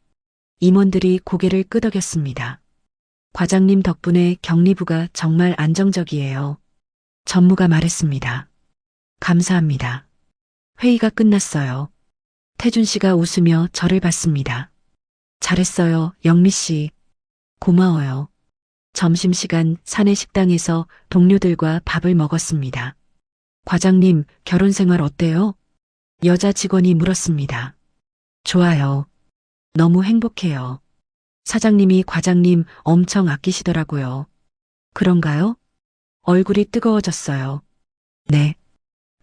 임원들이 고개를 끄덕였습니다. 과장님 덕분에 격리부가 정말 안정적이에요. 전무가 말했습니다. 감사합니다. 회의가 끝났어요. 태준 씨가 웃으며 저를 봤습니다. 잘했어요, 영미 씨. 고마워요. 점심시간 사내 식당에서 동료들과 밥을 먹었습니다. 과장님, 결혼 생활 어때요? 여자 직원이 물었습니다. 좋아요. 너무 행복해요. 사장님이 과장님 엄청 아끼시더라고요. 그런가요? 얼굴이 뜨거워졌어요. 네.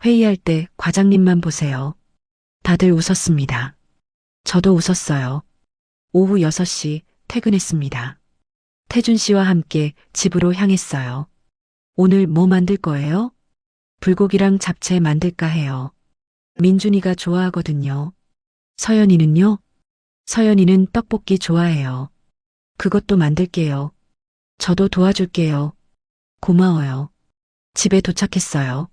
회의할 때 과장님만 보세요. 다들 웃었습니다. 저도 웃었어요. 오후 6시 퇴근했습니다. 태준 씨와 함께 집으로 향했어요. 오늘 뭐 만들 거예요? 불고기랑 잡채 만들까 해요. 민준이가 좋아하거든요. 서연이는요? 서연이는 떡볶이 좋아해요. 그것도 만들게요. 저도 도와줄게요. 고마워요. 집에 도착했어요.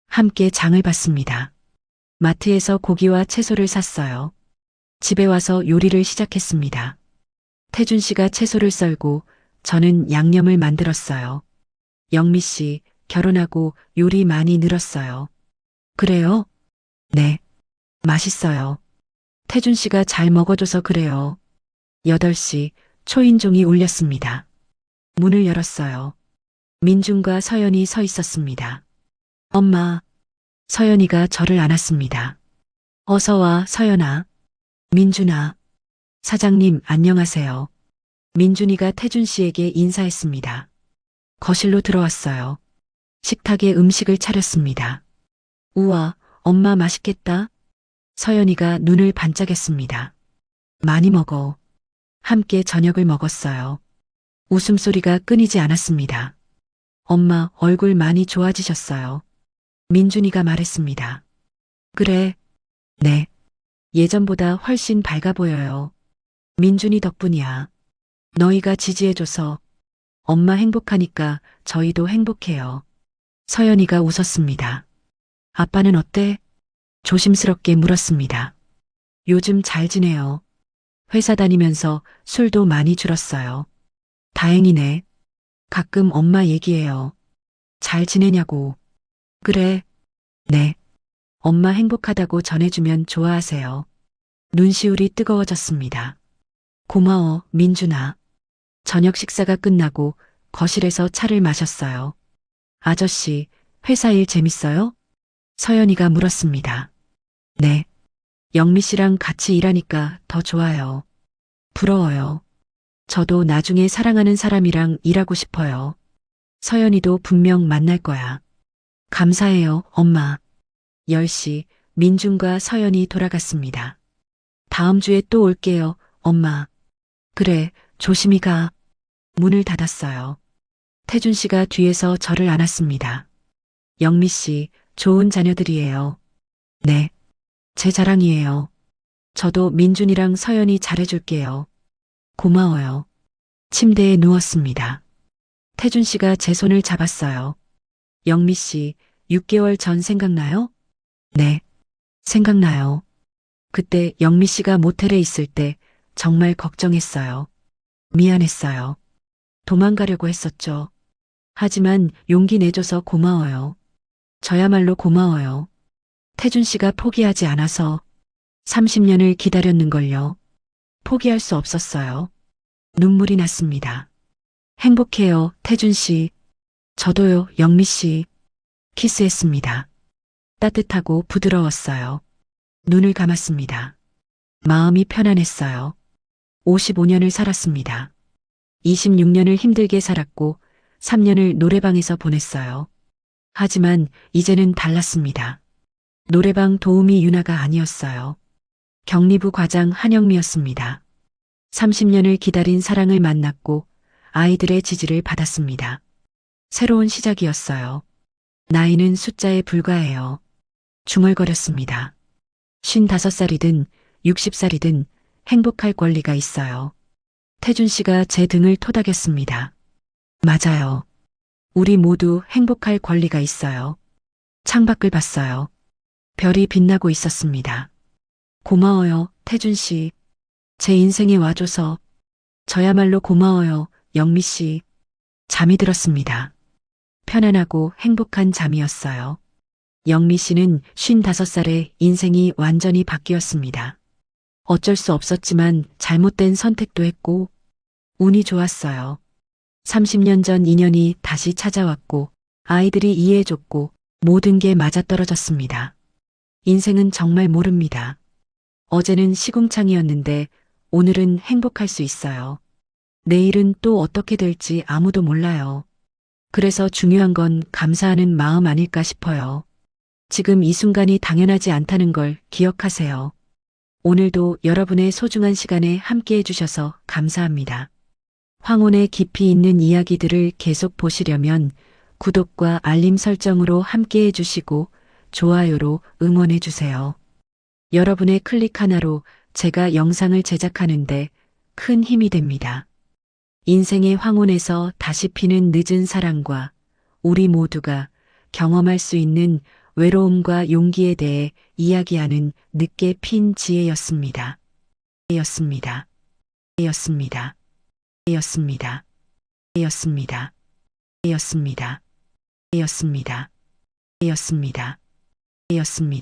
함께 장을 봤습니다. 마트에서 고기와 채소를 샀어요. 집에 와서 요리를 시작했습니다. 태준 씨가 채소를 썰고 저는 양념을 만들었어요. 영미 씨, 결혼하고 요리 많이 늘었어요. 그래요? 네. 맛있어요. 태준 씨가 잘 먹어줘서 그래요. 8시 초인종이 울렸습니다. 문을 열었어요. 민준과 서연이 서 있었습니다. 엄마. 서연이가 저를 안았습니다. 어서 와, 서연아. 민준아. 사장님, 안녕하세요. 민준이가 태준 씨에게 인사했습니다. 거실로 들어왔어요. 식탁에 음식을 차렸습니다. 우와, 엄마 맛있겠다. 서연이가 눈을 반짝였습니다. 많이 먹어. 함께 저녁을 먹었어요. 웃음소리가 끊이지 않았습니다. 엄마 얼굴 많이 좋아지셨어요. 민준이가 말했습니다. 그래. 네. 예전보다 훨씬 밝아 보여요. 민준이 덕분이야. 너희가 지지해줘서 엄마 행복하니까 저희도 행복해요. 서연이가 웃었습니다. 아빠는 어때? 조심스럽게 물었습니다. 요즘 잘 지내요. 회사 다니면서 술도 많이 줄었어요. 다행이네. 가끔 엄마 얘기해요. 잘 지내냐고. 그래. 네. 엄마 행복하다고 전해주면 좋아하세요. 눈시울이 뜨거워졌습니다. 고마워, 민준아. 저녁 식사가 끝나고 거실에서 차를 마셨어요. 아저씨, 회사 일 재밌어요? 서연이가 물었습니다. 네. 영미 씨랑 같이 일하니까 더 좋아요. 부러워요. 저도 나중에 사랑하는 사람이랑 일하고 싶어요. 서연이도 분명 만날 거야. 감사해요, 엄마. 10시 민준과 서연이 돌아갔습니다. 다음 주에 또 올게요, 엄마. 그래, 조심히 가. 문을 닫았어요. 태준 씨가 뒤에서 저를 안았습니다. 영미 씨, 좋은 자녀들이에요. 네. 제 자랑이에요. 저도 민준이랑 서연이 잘해줄게요. 고마워요. 침대에 누웠습니다. 태준 씨가 제 손을 잡았어요. 영미 씨, 6개월 전 생각나요? 네. 생각나요. 그때 영미 씨가 모텔에 있을 때 정말 걱정했어요. 미안했어요. 도망가려고 했었죠. 하지만 용기 내줘서 고마워요. 저야말로 고마워요. 태준 씨가 포기하지 않아서 30년을 기다렸는걸요. 포기할 수 없었어요. 눈물이 났습니다. 행복해요, 태준 씨. 저도요, 영미 씨. 키스했습니다. 따뜻하고 부드러웠어요. 눈을 감았습니다. 마음이 편안했어요. 55년을 살았습니다. 26년을 힘들게 살았고 3년을 노래방에서 보냈어요. 하지만 이제는 달랐습니다. 노래방 도우미 유나가 아니었어요. 격리부 과장 한영미였습니다. 30년을 기다린 사랑을 만났고 아이들의 지지를 받았습니다. 새로운 시작이었어요. 나이는 숫자에 불과해요. 중얼거렸습니다. 55살이든 60살이든 행복할 권리가 있어요. 태준 씨가 제 등을 토닥였습니다. 맞아요. 우리 모두 행복할 권리가 있어요. 창밖을 봤어요. 별이 빛나고 있었습니다. 고마워요, 태준 씨. 제 인생에 와줘서. 저야말로 고마워요, 영미 씨. 잠이 들었습니다. 편안하고 행복한 잠이었어요. 영미 씨는 55살에 인생이 완전히 바뀌었습니다. 어쩔 수 없었지만 잘못된 선택도 했고 운이 좋았어요. 30년 전 인연이 다시 찾아왔고 아이들이 이해해줬고 모든 게 맞아떨어졌습니다. 인생은 정말 모릅니다. 어제는 시궁창이었는데 오늘은 행복할 수 있어요. 내일은 또 어떻게 될지 아무도 몰라요. 그래서 중요한 건 감사하는 마음 아닐까 싶어요. 지금 이 순간이 당연하지 않다는 걸 기억하세요. 오늘도 여러분의 소중한 시간에 함께 해주셔서 감사합니다. 황혼의 깊이 있는 이야기들을 계속 보시려면 구독과 알림 설정으로 함께 해주시고 좋아요로 응원해주세요. 여러분의 클릭 하나로 제가 영상을 제작하는데 큰 힘이 됩니다. 인생의 황혼에서 다시 피는 늦은 사랑과 우리 모두가 경험할 수 있는 외로움과 용기에 대해 이야기하는 늦게 핀 지혜였습니다. 였습니다. 였습니다. 였습니다. 였습니다. 였습니다. 였습니다. 였습니다. 였습니다.